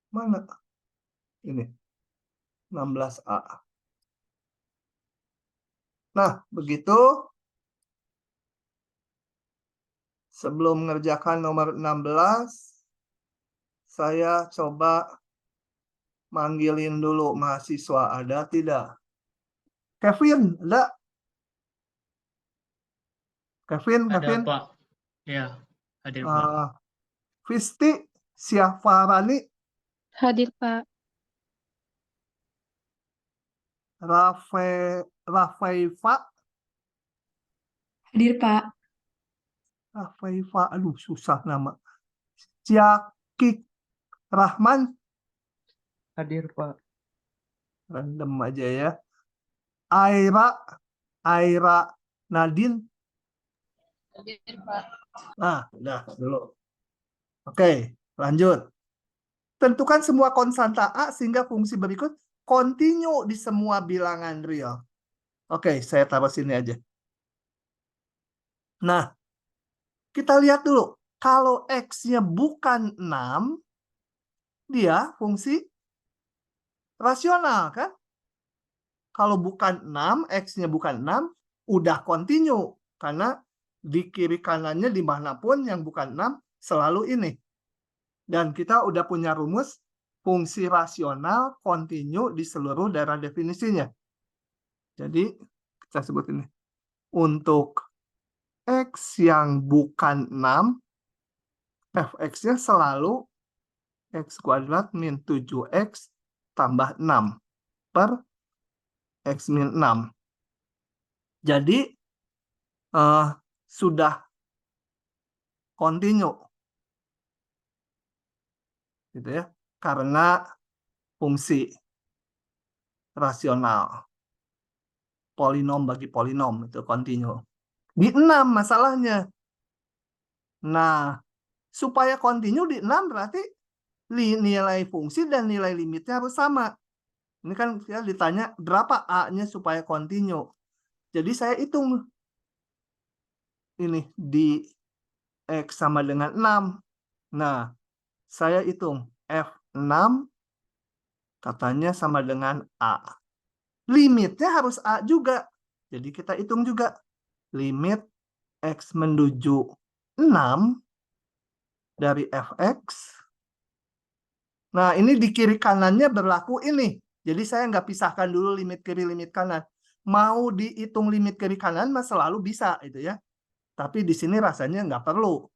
Mana? Ini. 16A. Nah, begitu. Sebelum mengerjakan nomor 16, saya coba manggilin dulu mahasiswa. Ada tidak? Kevin, ada? Kevin. Pak. Ya, hadir Pak. Visti, Syahfarani, Hadir, Pak. Rafaifa, Hadir, Pak. Rafaifa, aduh susah nama. Syakik Rahman, Hadir, Pak. random aja ya. Aira Nadine. Hadir, Pak. Nah, udah dulu. Oke, lanjut. Tentukan semua konstanta A sehingga fungsi berikut kontinu di semua bilangan real. Oke, saya taruh sini aja. Nah, kita lihat dulu. Kalau X-nya bukan 6, dia fungsi rasional, kan? Kalau bukan 6, X-nya bukan 6, udah kontinu. Karena di kiri kanannya dimanapun yang bukan 6, selalu ini. Dan kita udah punya rumus fungsi rasional kontinu di seluruh daerah definisinya. Jadi, kita sebut ini. Untuk X yang bukan 6, fx-nya selalu x kuadrat min 7x tambah 6 per x min 6. Jadi sudah kontinu. Gitu ya. Karena fungsi rasional. Polinom bagi polinom itu kontinu. Di 6 masalahnya. Nah, supaya kontinu di 6 berarti nilai fungsi dan nilai limitnya harus sama. Ini kan ya ditanya berapa A-nya supaya kontinu. Jadi saya hitung. Ini di X sama dengan 6. Nah, saya hitung F6 katanya sama dengan A. Limitnya harus A juga. Jadi kita hitung juga. Limit X menuju 6 dari Fx. Nah, ini di kiri kanannya berlaku ini. Jadi saya nggak pisahkan dulu limit kiri, limit kanan. Mau dihitung limit kiri kanan, mas selalu bisa. Gitu ya. Tapi di sini rasanya nggak perlu.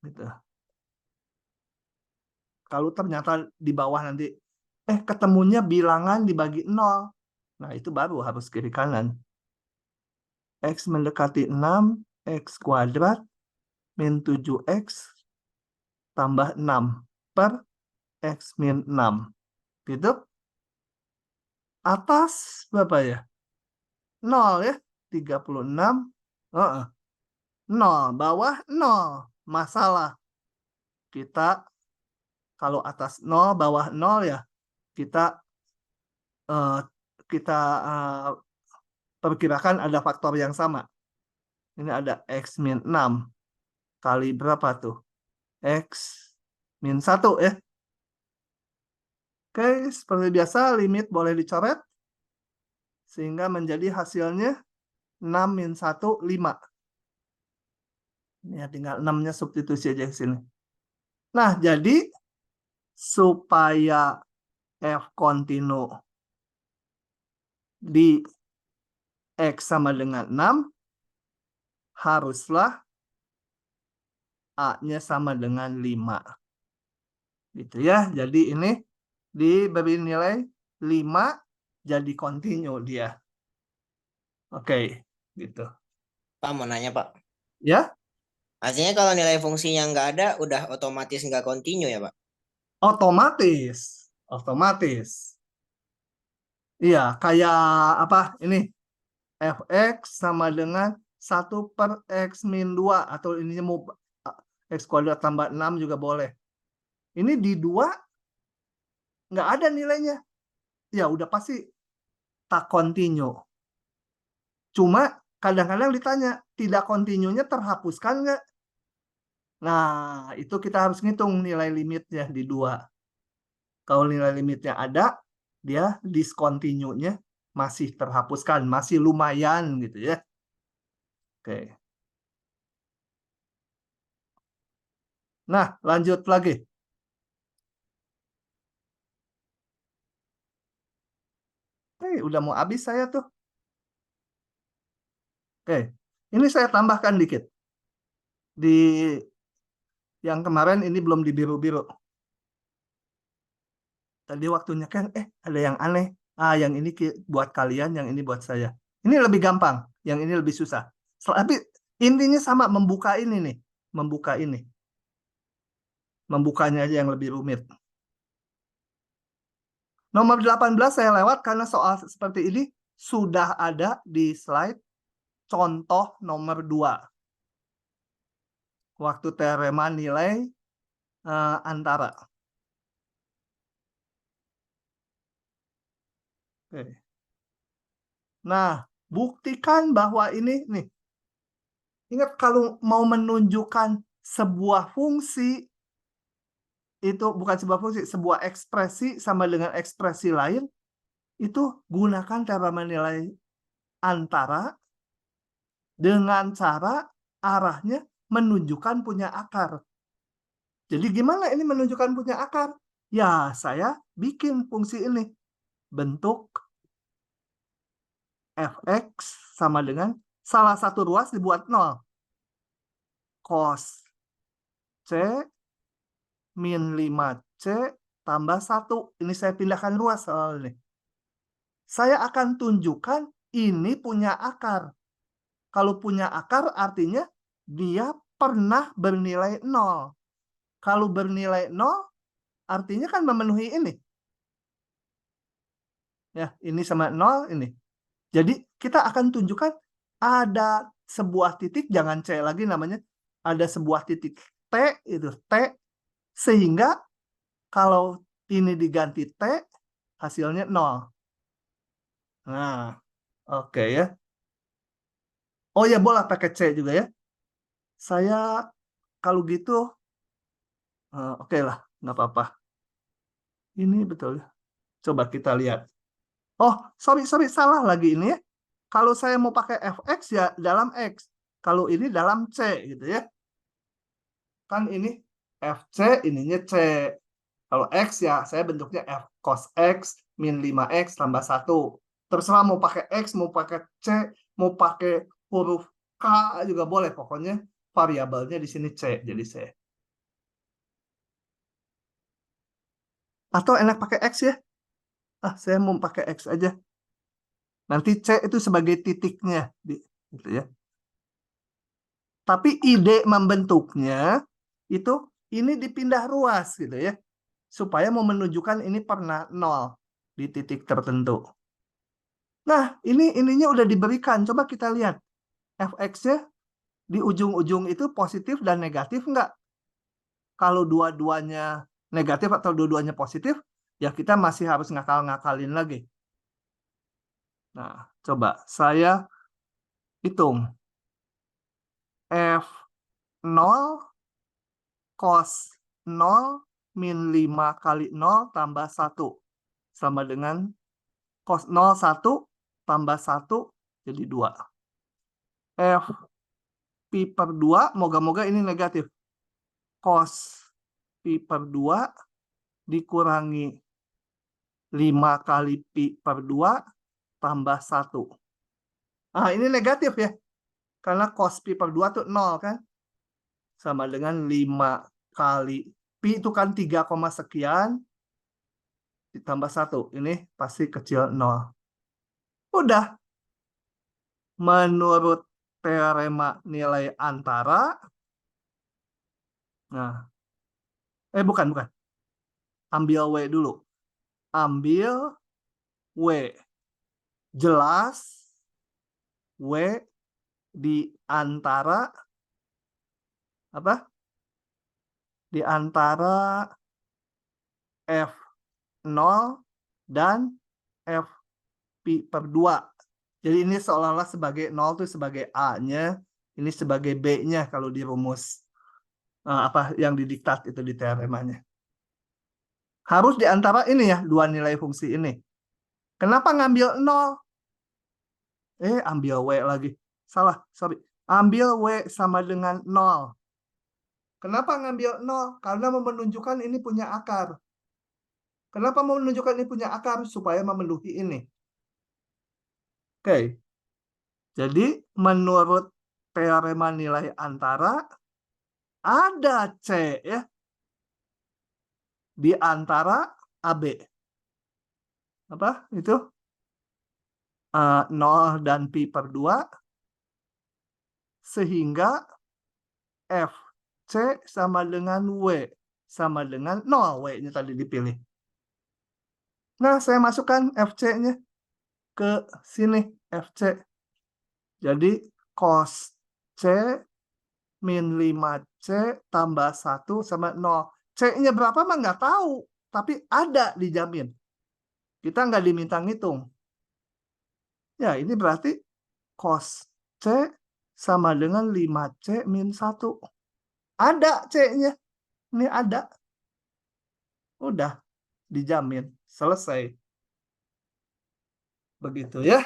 Gitu. Kalau ternyata di bawah nanti, ketemunya bilangan dibagi 0. Nah, itu baru harus kiri kanan. X mendekati 6, X kuadrat, min 7X, tambah 6, per X min 6. Gitu. Atas berapa ya? 0 ya. 36. 0. Bawah 0. Masalah. Kita, kalau atas 0, bawah 0 ya, kita perkirakan ada faktor yang sama. Ini ada X min 6 kali berapa tuh? X min 1 ya. Oke, seperti biasa limit boleh dicoret. Sehingga menjadi hasilnya 6 min 1, 5. Ya, tinggal 6-nya substitusi aja ke sini. Nah, jadi supaya F kontinu di X sama dengan 6, haruslah A-nya sama dengan 5. Gitu ya. Jadi ini diberi nilai 5, jadi kontinu dia. Oke, gitu. Pak mau nanya Pak. Ya, Artinya kalau nilai fungsinya nggak ada, udah otomatis nggak kontinu ya Pak? otomatis. Iya, kayak apa ini? Fx sama dengan 1 per X min 2. Atau ininya mau X kuadrat tambah 6 juga boleh. Ini di 2 nggak ada nilainya. Ya udah pasti tak kontinu. Cuma kadang-kadang ditanya, tidak kontinunya terhapuskan nggak? Nah, itu kita harus ngitung nilai limitnya di 2. Kalau nilai limitnya ada, dia discontinue-nya masih terhapuskan, masih lumayan gitu ya. Oke. Nah, lanjut lagi. Udah mau habis saya tuh. Oke, ini saya tambahkan dikit. Di yang kemarin ini belum di biru-biru. Tadi waktunya kan, ada yang aneh. Yang ini buat kalian, yang ini buat saya. Ini lebih gampang, yang ini lebih susah. Tapi intinya sama, membuka ini nih. Membuka ini. Membukanya aja yang lebih rumit. Nomor 18 saya lewat karena soal seperti ini sudah ada di slide contoh nomor 2. Waktu teorema nilai antara. Oke. Nah, buktikan bahwa ini nih. Ingat kalau mau menunjukkan sebuah fungsi, itu bukan sebuah fungsi, sebuah ekspresi sama dengan ekspresi lain, itu gunakan teorema nilai antara dengan cara arahnya menunjukkan punya akar. Jadi gimana ini menunjukkan punya akar? Ya, saya bikin fungsi ini. Bentuk fx sama dengan salah satu ruas dibuat 0. Cos C min 5C tambah 1. Ini saya pindahkan ruas soal ini. Saya akan tunjukkan ini punya akar. Kalau punya akar artinya dia pernah bernilai 0. Kalau bernilai 0 artinya kan memenuhi ini. Ya, ini sama 0 ini. Jadi kita akan tunjukkan ada sebuah titik, jangan C lagi namanya, ada sebuah titik T, itu T, sehingga kalau ini diganti T, hasilnya 0. Nah, oke ya. Oh ya, boleh pakai C juga ya. Saya kalau gitu, oke lah, nggak apa-apa. Ini betul ya. Coba kita lihat. Oh, sorry, salah lagi ini ya. Kalau saya mau pakai fx ya dalam x. Kalau ini dalam c gitu ya. Kan ini fc, ininya c. Kalau x ya saya bentuknya f cos x min 5x tambah 1. Terserah mau pakai x, mau pakai c, mau pakai huruf k juga boleh. Pokoknya variabelnya di sini c, jadi c. Atau enak pakai x ya. Saya mau pakai x aja. Nanti C itu sebagai titiknya. Gitu ya. Tapi ide membentuknya itu ini dipindah ruas gitu ya. Supaya mau menunjukkan ini pernah 0 di titik tertentu. Nah, ininya udah diberikan. Coba kita lihat. Fx-nya di ujung-ujung itu positif dan negatif enggak? Kalau dua-duanya negatif atau dua-duanya positif, ya kita masih harus ngakal-ngakalin lagi. Nah, coba saya hitung. F0 cos 0 min 5 kali 0 tambah 1. Sama dengan cos 0, 1 tambah 1 jadi 2. F pi per 2, moga-moga ini negatif. Cos pi per 2 dikurangi 5 kali pi per 2 tambah 1. Ini negatif ya. Karena cos pi per 2 itu 0 kan. Sama dengan 5 kali pi itu kan 3, sekian. Ditambah 1. Ini pasti kecil 0. Udah. Menurut teorema nilai antara. Nah. Bukan. Ambil W dulu. Ambil W. Jelas W di antara apa? Di antara F0 dan F pi per 2. Jadi ini seolah-olah sebagai 0 itu sebagai A-nya, ini sebagai B-nya kalau di rumus apa yang didiktat itu di teoremanya. Harus di antara ini ya, dua nilai fungsi ini. Kenapa ngambil 0? Ambil W lagi. Salah, sorry. Ambil W sama dengan 0. Kenapa ngambil 0? Karena mau menunjukkan ini punya akar. Kenapa mau menunjukkan ini punya akar? Supaya memenuhi ini. Oke. Jadi, menurut teorema nilai antara, ada C ya. Di antara AB. Apa itu? 0 dan pi per 2. Sehingga FC sama dengan W. Sama dengan 0. W-nya tadi dipilih. Nah, saya masukkan FC-nya ke sini. FC. Jadi, cos C min 5C tambah 1 sama 0. C-nya berapa mah nggak tahu. Tapi ada dijamin. Kita nggak diminta ngitung. Ya, ini berarti cos C sama dengan 5C min 1. Ada C-nya. Ini ada. Udah. Dijamin. Selesai. Begitu ya.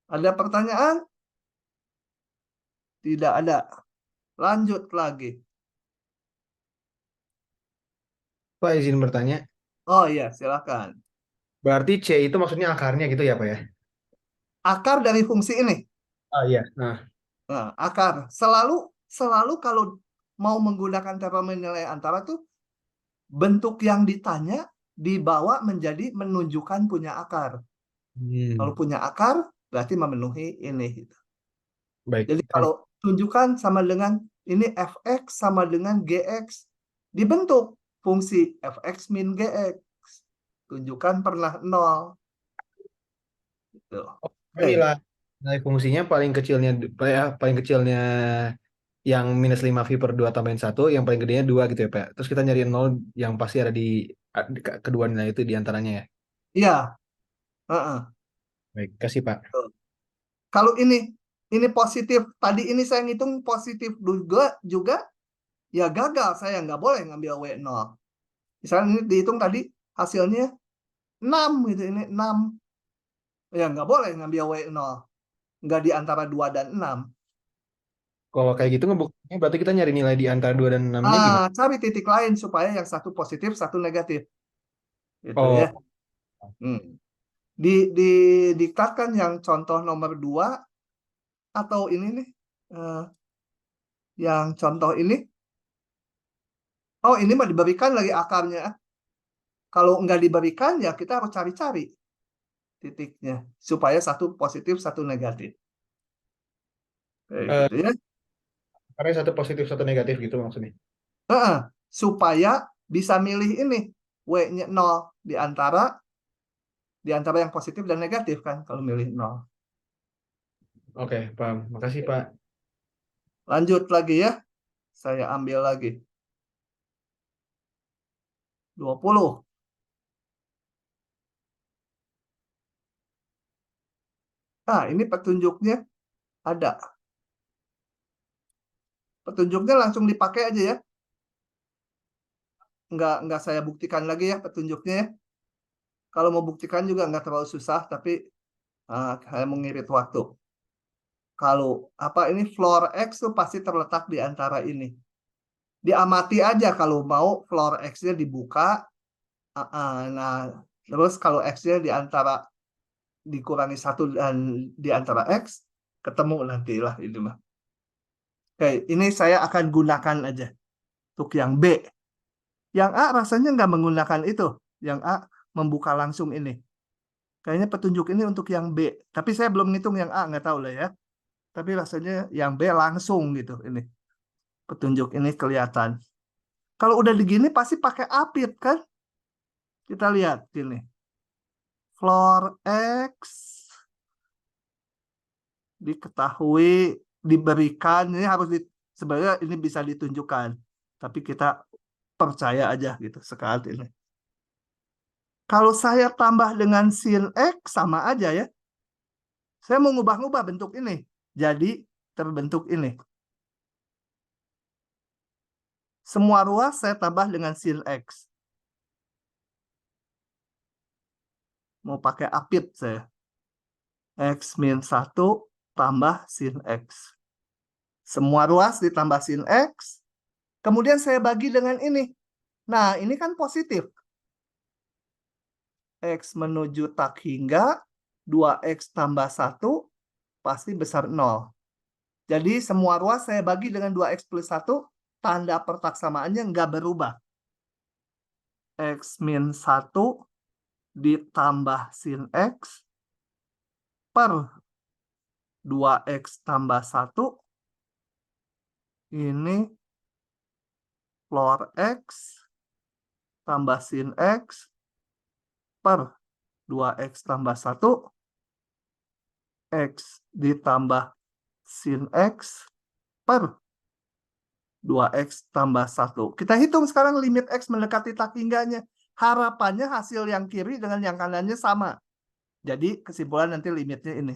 Ada pertanyaan? Tidak ada. Lanjut lagi. Pak izin bertanya. Oh iya, silakan. Berarti C itu maksudnya akarnya gitu ya Pak ya? Akar dari fungsi ini. Iya. Nah, Nah, akar. Selalu selalu kalau mau menggunakan teorema nilai antara tuh bentuk yang ditanya dibawa menjadi menunjukkan punya akar. Kalau punya akar berarti memenuhi ini gitu. Baik. Jadi kalau tunjukkan sama dengan ini fx sama dengan gx, dibentuk fungsi fx min gx. Tunjukkan pernah 0. Gitu. Oke. Nilai fungsinya paling kecilnya yang minus 5V per 2 tambahin 1, yang paling gedenya 2 gitu ya, Pak. Terus kita nyari 0 yang pasti ada di kedua nilai itu diantaranya ya. Iya. Heeh. Baik, kasih Pak. Kalau ini positif, tadi ini saya ngitung positif juga ya gagal, saya nggak boleh ngambil W0. Misalnya ini dihitung tadi hasilnya 6 gitu, ini 6. Ya nggak boleh ngambil W0. Nggak di antara 2 dan 6. Kalau kayak gitu ngebuktinya berarti kita nyari nilai di antara 2 dan 6-nya gimana? Cari titik lain supaya yang satu positif, satu negatif. Gitu Oh, ya. Didiktatkan yang contoh nomor 2 atau ini nih. Yang contoh ini. Oh, ini mah diberikan lagi akarnya. Kalau nggak diberikan ya kita harus cari-cari titiknya supaya satu positif, satu negatif. Kayak gitu ya. karena satu positif, satu negatif gitu maksudnya. Supaya bisa milih ini W-nya 0 di antara yang positif dan negatif kan kalau milih 0. Oke, paham. Makasih, Pak. Lanjut lagi ya. Saya ambil lagi. 20. Ini petunjuknya ada. Petunjuknya langsung dipakai aja ya. Nggak saya buktikan lagi ya petunjuknya ya. Kalau mau buktikan juga nggak terlalu susah, tapi saya mengirit waktu. Kalau ini floor X tuh pasti terletak di antara ini. Diamati aja kalau mau floor X-nya dibuka. Nah, terus kalau X-nya di antara dikurangi 1 dan di antara X, ketemu nantilah ini mah. Oke, ini saya akan gunakan aja untuk yang B. Yang A rasanya nggak menggunakan itu. Yang A membuka langsung ini. Kayaknya petunjuk ini untuk yang B. Tapi saya belum ngitung yang A, nggak tahu lah ya. Tapi rasanya yang B langsung gitu ini. Petunjuk ini kelihatan. Kalau udah begini pasti pakai apit kan? Kita lihat ini. Floor X diketahui, diberikan, ini harus sebenarnya ini bisa ditunjukkan. Tapi kita percaya aja gitu sekali ini. Kalau saya tambah dengan sin X sama aja ya. Saya mau ngubah-ngubah bentuk ini. Jadi terbentuk ini. Semua ruas saya tambah dengan sin X. Mau pakai apit saya. X min 1 tambah sin X. Semua ruas ditambah sin X. Kemudian saya bagi dengan ini. Nah, ini kan positif. X menuju tak hingga 2X tambah 1 pasti besar 0. Jadi semua ruas saya bagi dengan 2X plus 1, tanda pertaksamaannya nggak berubah. X min 1 ditambah sin X per 2X tambah 1. Ini floor X tambah sin X per 2X tambah 1. X ditambah sin X per 2X tambah 1. Kita hitung sekarang limit X mendekati tak hingganya. Harapannya hasil yang kiri dengan yang kanannya sama. Jadi kesimpulan nanti limitnya ini.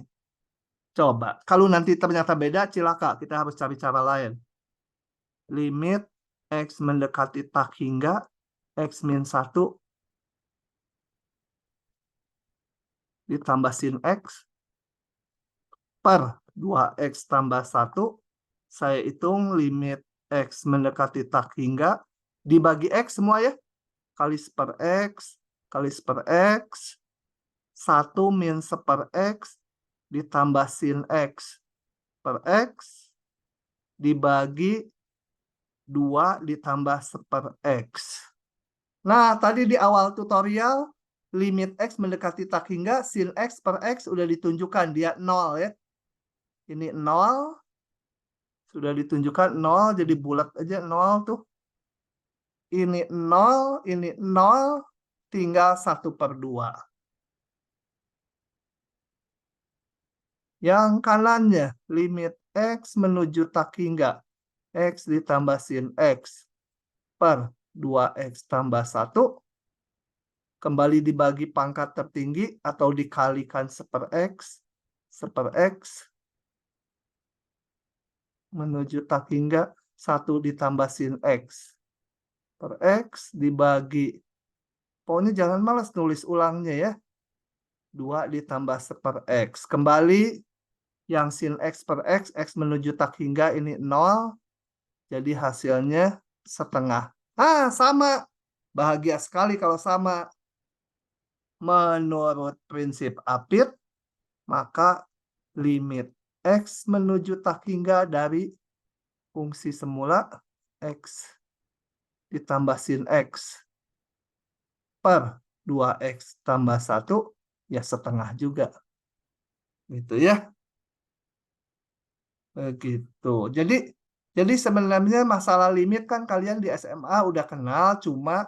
Coba, kalau nanti ternyata beda, cilaka. Kita harus cari cara lain. Limit X mendekati tak hingga X min 1 ditambah sin X per 2X tambah 1. Saya hitung limit X mendekati tak hingga dibagi X semua ya. Kali per X, kali per X, 1 min 1 X ditambah sin X per X dibagi 2 ditambah 1/X. Nah, tadi di awal tutorial, limit X mendekati tak hingga, sin X per X udah ditunjukkan, dia 0 ya. Ini 0, sudah ditunjukkan 0, jadi bulat aja 0 tuh. Ini 0, tinggal 1/2. Yang kanannya, limit X menuju tak hingga, X ditambah sin X per 2X tambah 1, kembali dibagi pangkat tertinggi atau dikalikan 1/X, menuju tak hingga 1 ditambah sin X per X dibagi, pokoknya jangan malas nulis ulangnya ya, 2 ditambah 1/X. Kembali yang sin X per X, X menuju tak hingga ini 0, jadi hasilnya setengah. Sama. Bahagia sekali kalau sama. Menurut prinsip Apit, maka limit X menuju tak hingga dari fungsi semula X ditambah sin X per 2X tambah 1, ya setengah juga. Gitu ya. Begitu. Jadi sebenarnya masalah limit kan kalian di SMA udah kenal, cuma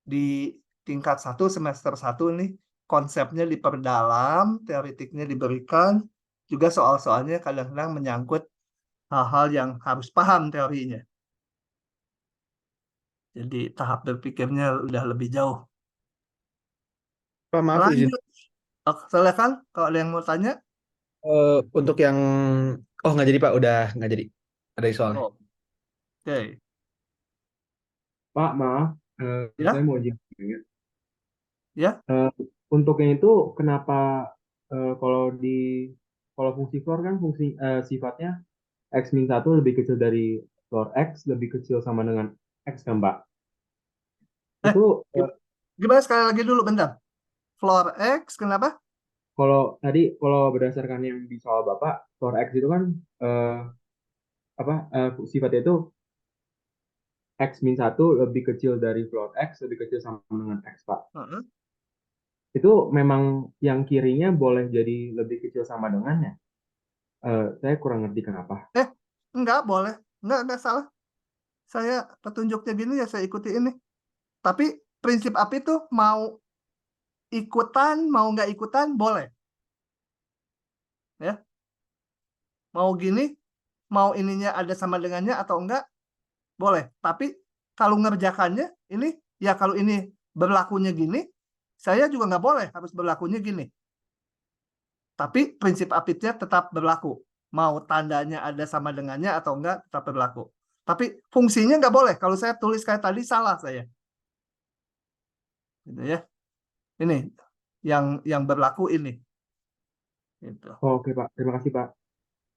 di tingkat 1 semester 1 nih konsepnya diperdalam, teoritiknya diberikan, juga soal-soalnya kadang-kadang menyangkut hal-hal yang harus paham teorinya. Jadi tahap berpikirnya udah lebih jauh. Pak, maaf izin. Lanjut. Silakan kalau ada yang mau tanya. Untuk yang nggak jadi Pak, udah nggak jadi. Ada soalnya. Oke. Pak, maaf, Ya. saya mau izin. Ya. Untuk yang itu kenapa kalau fungsi floor kan sifatnya X-1 lebih kecil dari floor X, lebih kecil sama dengan X kan, Pak? Itu Gimana sekali lagi dulu bentar. Floor X kenapa? kalau berdasarkan yang di soal Bapak, floor X itu kan sifatnya itu X-1 lebih kecil dari floor X, lebih kecil sama dengan X, Pak. Itu memang yang kirinya boleh jadi lebih kecil sama dengannya. Saya kurang ngerti kenapa. Enggak boleh. Enggak salah. Saya petunjuknya gini ya saya ikuti ini. Tapi prinsip API itu mau ikutan, mau nggak ikutan, boleh. Ya. Mau gini, mau ininya ada sama dengannya atau enggak, boleh. Tapi kalau ngerjakannya, ini, ya kalau ini berlakunya gini, saya juga nggak boleh, harus berlakunya gini. Tapi prinsip API-nya tetap berlaku. Mau tandanya ada sama dengannya atau enggak, tetap berlaku. Tapi fungsinya nggak boleh. Kalau saya tulis kayak tadi, salah saya. Gitu ya. Ini yang berlaku ini. Gitu. Oke Pak, terima kasih Pak.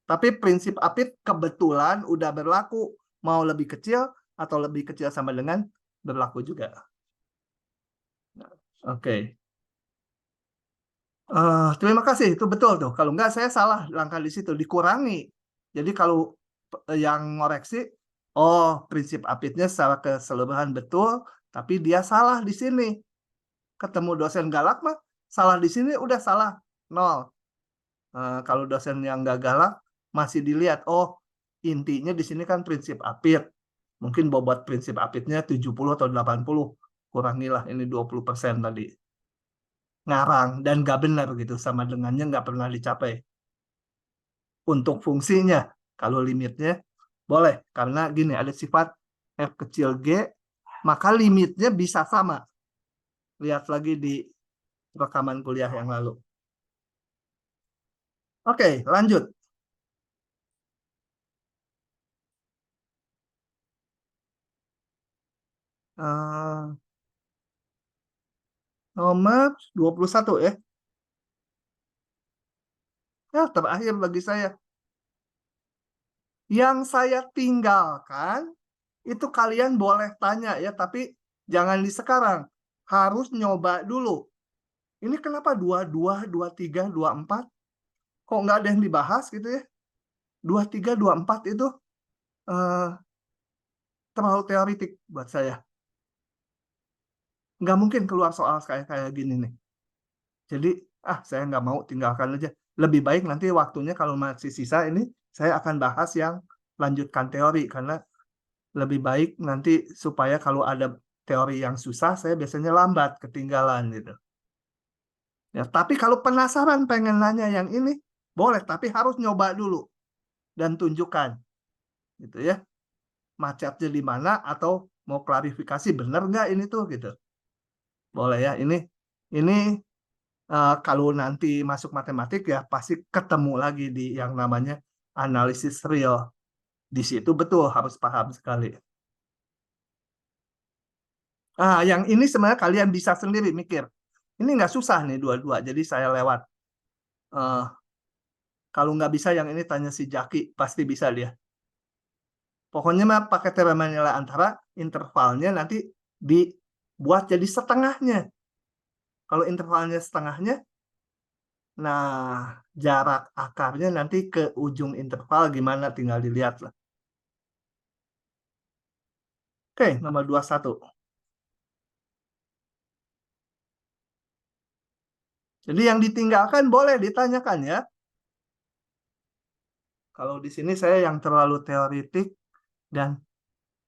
Tapi prinsip APIT kebetulan udah berlaku. Mau lebih kecil atau lebih kecil sama dengan berlaku juga. Oke. Terima kasih, itu betul tuh. Kalau enggak saya salah langkah di situ, dikurangi. Jadi kalau yang ngoreksi, prinsip APIT-nya secara keseluruhan betul, tapi dia salah di sini. Ketemu dosen galak mah salah di sini udah salah 0. Kalau dosen yang nggak galak masih dilihat, intinya di sini kan prinsip APIT. Mungkin bobot prinsip APIT-nya 70 atau 80. Kurangilah ini 20% tadi. Ngarang dan nggak benar gitu, sama dengannya nggak pernah dicapai. Untuk fungsinya, kalau limitnya boleh, karena gini ada sifat F kecil G, maka limitnya bisa sama. Lihat lagi di rekaman kuliah yang lalu. Oke, lanjut. Nomor 21 ya. Ya, terakhir bagi saya. Yang saya tinggalkan, itu kalian boleh tanya ya, tapi jangan di sekarang. Harus nyoba dulu. Ini kenapa 22, 23, 24? Kok nggak ada yang dibahas gitu ya? 23, 24 itu terlalu teoritik buat saya. Nggak mungkin keluar soal kayak gini nih. Jadi, saya nggak mau, tinggalkan aja. Lebih baik nanti waktunya kalau masih sisa ini, saya akan bahas yang lanjutkan teori, karena lebih baik nanti supaya kalau ada teori yang susah, saya biasanya lambat, ketinggalan gitu. Ya, tapi kalau penasaran pengen nanya yang ini, boleh, tapi harus nyoba dulu dan tunjukkan, gitu ya, macetnya di mana atau mau klarifikasi benar nggak ini tuh gitu. Boleh ya, ini kalau nanti masuk matematik ya pasti ketemu lagi di yang namanya analisis real. Di situ betul harus paham sekali. Yang ini sebenarnya kalian bisa sendiri mikir. Ini nggak susah nih dua-dua, jadi saya lewat. Kalau nggak bisa yang ini tanya si Jaki, pasti bisa dia. Pokoknya mah pakai teorema nilai antara, intervalnya nanti dibuat jadi setengahnya. Kalau intervalnya setengahnya, nah jarak akarnya nanti ke ujung interval gimana tinggal dilihat lah. Oke, nomor 21. Jadi yang ditinggalkan boleh ditanyakan ya. Kalau di sini saya yang terlalu teoritik dan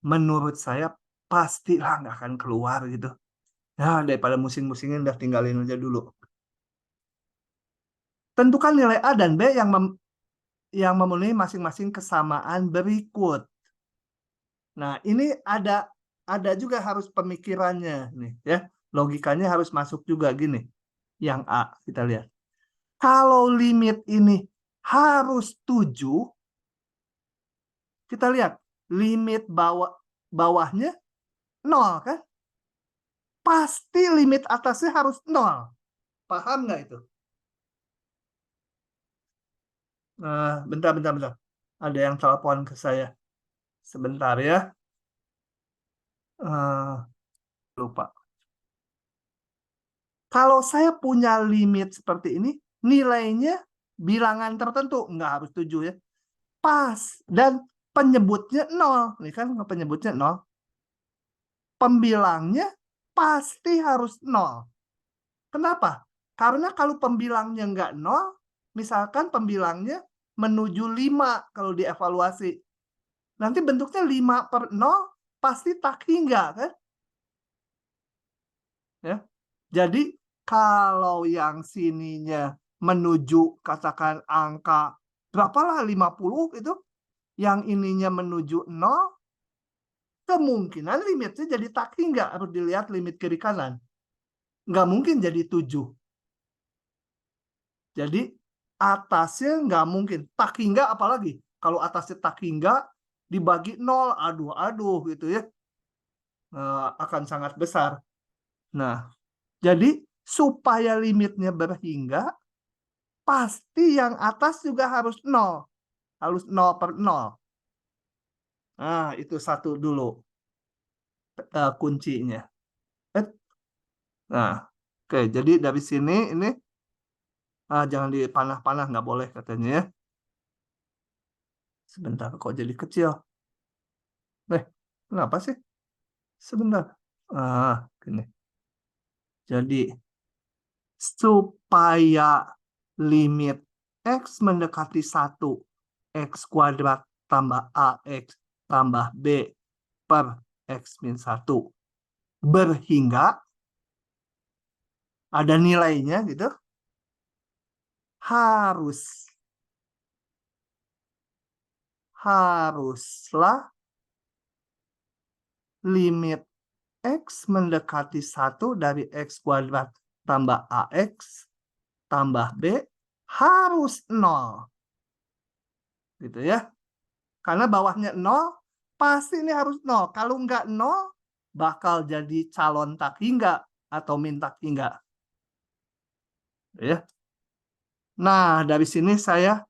menurut saya pastilah nggak akan keluar gitu. Ya, daripada musing-musingin udah tinggalin aja dulu. Tentukan nilai A dan B yang memenuhi masing-masing kesamaan berikut. Nah, ini ada juga harus pemikirannya nih ya. Logikanya harus masuk juga gini. Yang A, kita lihat. Kalau limit ini harus 7, kita lihat limit bawahnya 0 kan? Pasti limit atasnya harus 0. Paham nggak itu? Bentar. Ada yang telepon ke saya. Sebentar ya. Lupa. Kalau saya punya limit seperti ini, nilainya bilangan tertentu, nggak harus 7 ya. Pas. Dan penyebutnya 0. Ini kan penyebutnya 0. Pembilangnya pasti harus 0. Kenapa? Karena kalau pembilangnya nggak 0, misalkan pembilangnya menuju 5 kalau dievaluasi. Nanti bentuknya 5/0 pasti tak hingga kan? Ya. Jadi kalau yang sininya menuju katakan angka berapalah 50 itu, yang ininya menuju 0, kemungkinan limitnya jadi tak hingga, harus dilihat limit kiri kanan. Nggak mungkin jadi 7. Jadi atasnya nggak mungkin. Tak hingga apalagi. Kalau atasnya tak hingga dibagi 0, aduh gitu ya. Akan sangat besar. Nah, jadi supaya limitnya berhingga, pasti yang atas juga harus 0. Harus 0/0. Nah, itu satu dulu kuncinya. Nah, oke. Jadi dari sini ini jangan dipanah-panah, nggak boleh katanya ya. Sebentar, kok jadi kecil? Kenapa sih? Sebentar. Gini. Jadi, supaya limit X mendekati 1, X kuadrat tambah AX tambah B per X min 1 berhingga, ada nilainya gitu, haruslah limit X mendekati 1 dari X kuadrat tambah AX tambah B harus 0. Gitu ya. Karena bawahnya 0, pasti ini harus 0. Kalau nggak 0, bakal jadi calon tak hingga atau min tak hingga. Ya. Nah, dari sini saya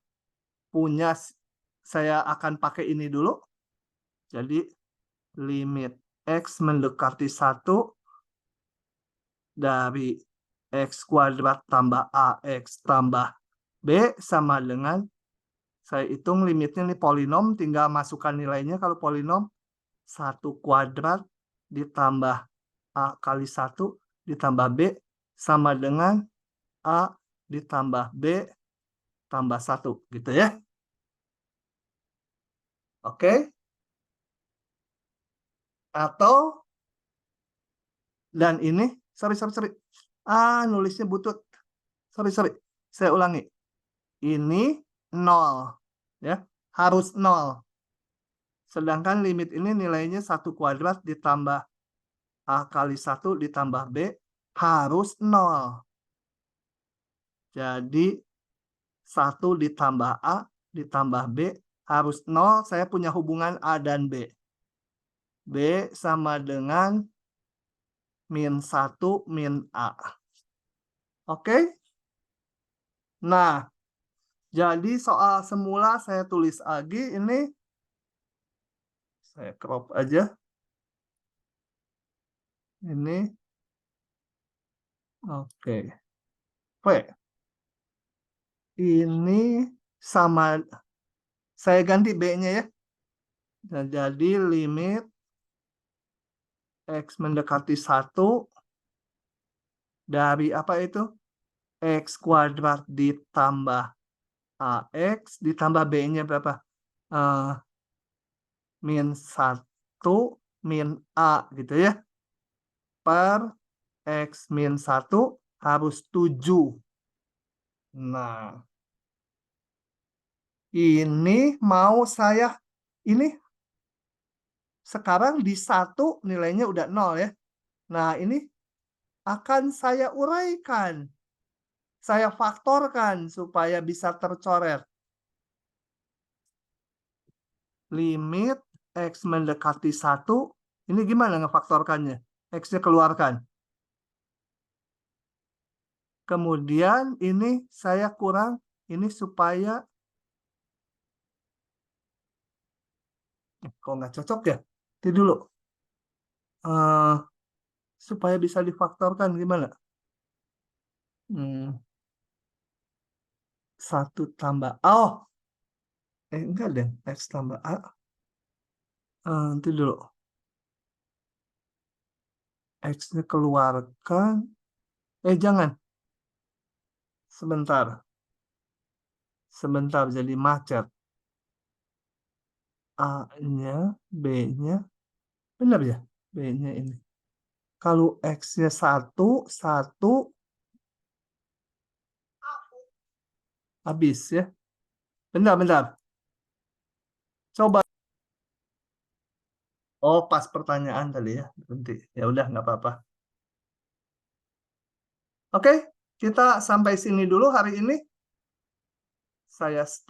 akan pakai ini dulu. Jadi, limit X mendekati 1 dari X kuadrat tambah AX tambah B sama dengan Saya hitung limitnya nih polinom, tinggal masukkan nilainya. Kalau polinom 1 kuadrat ditambah A kali 1 ditambah B sama dengan A ditambah B tambah 1. Gitu ya. Oke. Atau, dan ini, sorry. Nulisnya butut. Sorry. Saya ulangi. Ini 0. Ya, harus 0. Sedangkan limit ini nilainya 1 kuadrat ditambah A kali 1 ditambah B harus 0. Jadi 1 ditambah A ditambah B harus 0. Saya punya hubungan A dan B. B sama dengan min 1 min A. Oke? Nah, jadi soal semula saya tulis lagi ini. Saya crop aja. Ini. Oke. Ini sama, saya ganti B-nya ya. Nah, jadi limit X mendekati 1 dari apa itu? X kuadrat ditambah AX ditambah B-nya berapa? Min 1 min A gitu ya. Per X min 1 harus 7. Nah, ini mau saya, ini sekarang di 1 nilainya udah 0 ya. Nah, ini akan saya uraikan. Saya faktorkan supaya bisa tercoret. Limit X mendekati 1. Ini gimana ngefaktorkannya? X-nya keluarkan. Kemudian ini saya kurang. Ini supaya. Kok nggak cocok ya? Itu dulu. Supaya bisa difaktorkan gimana? 1 tambah A. Oh. Enggak deh. X tambah A. Nanti dulu. X-nya keluarkan. Jangan. Sebentar jadi macet. A-nya, B-nya. Benar ya? B-nya ini. Kalau X-nya 1, habis ya. Bentar. Coba. Oh, pas pertanyaan tadi ya. Berhenti. Ya udah, nggak apa-apa. Oke, kita sampai sini dulu hari ini. Saya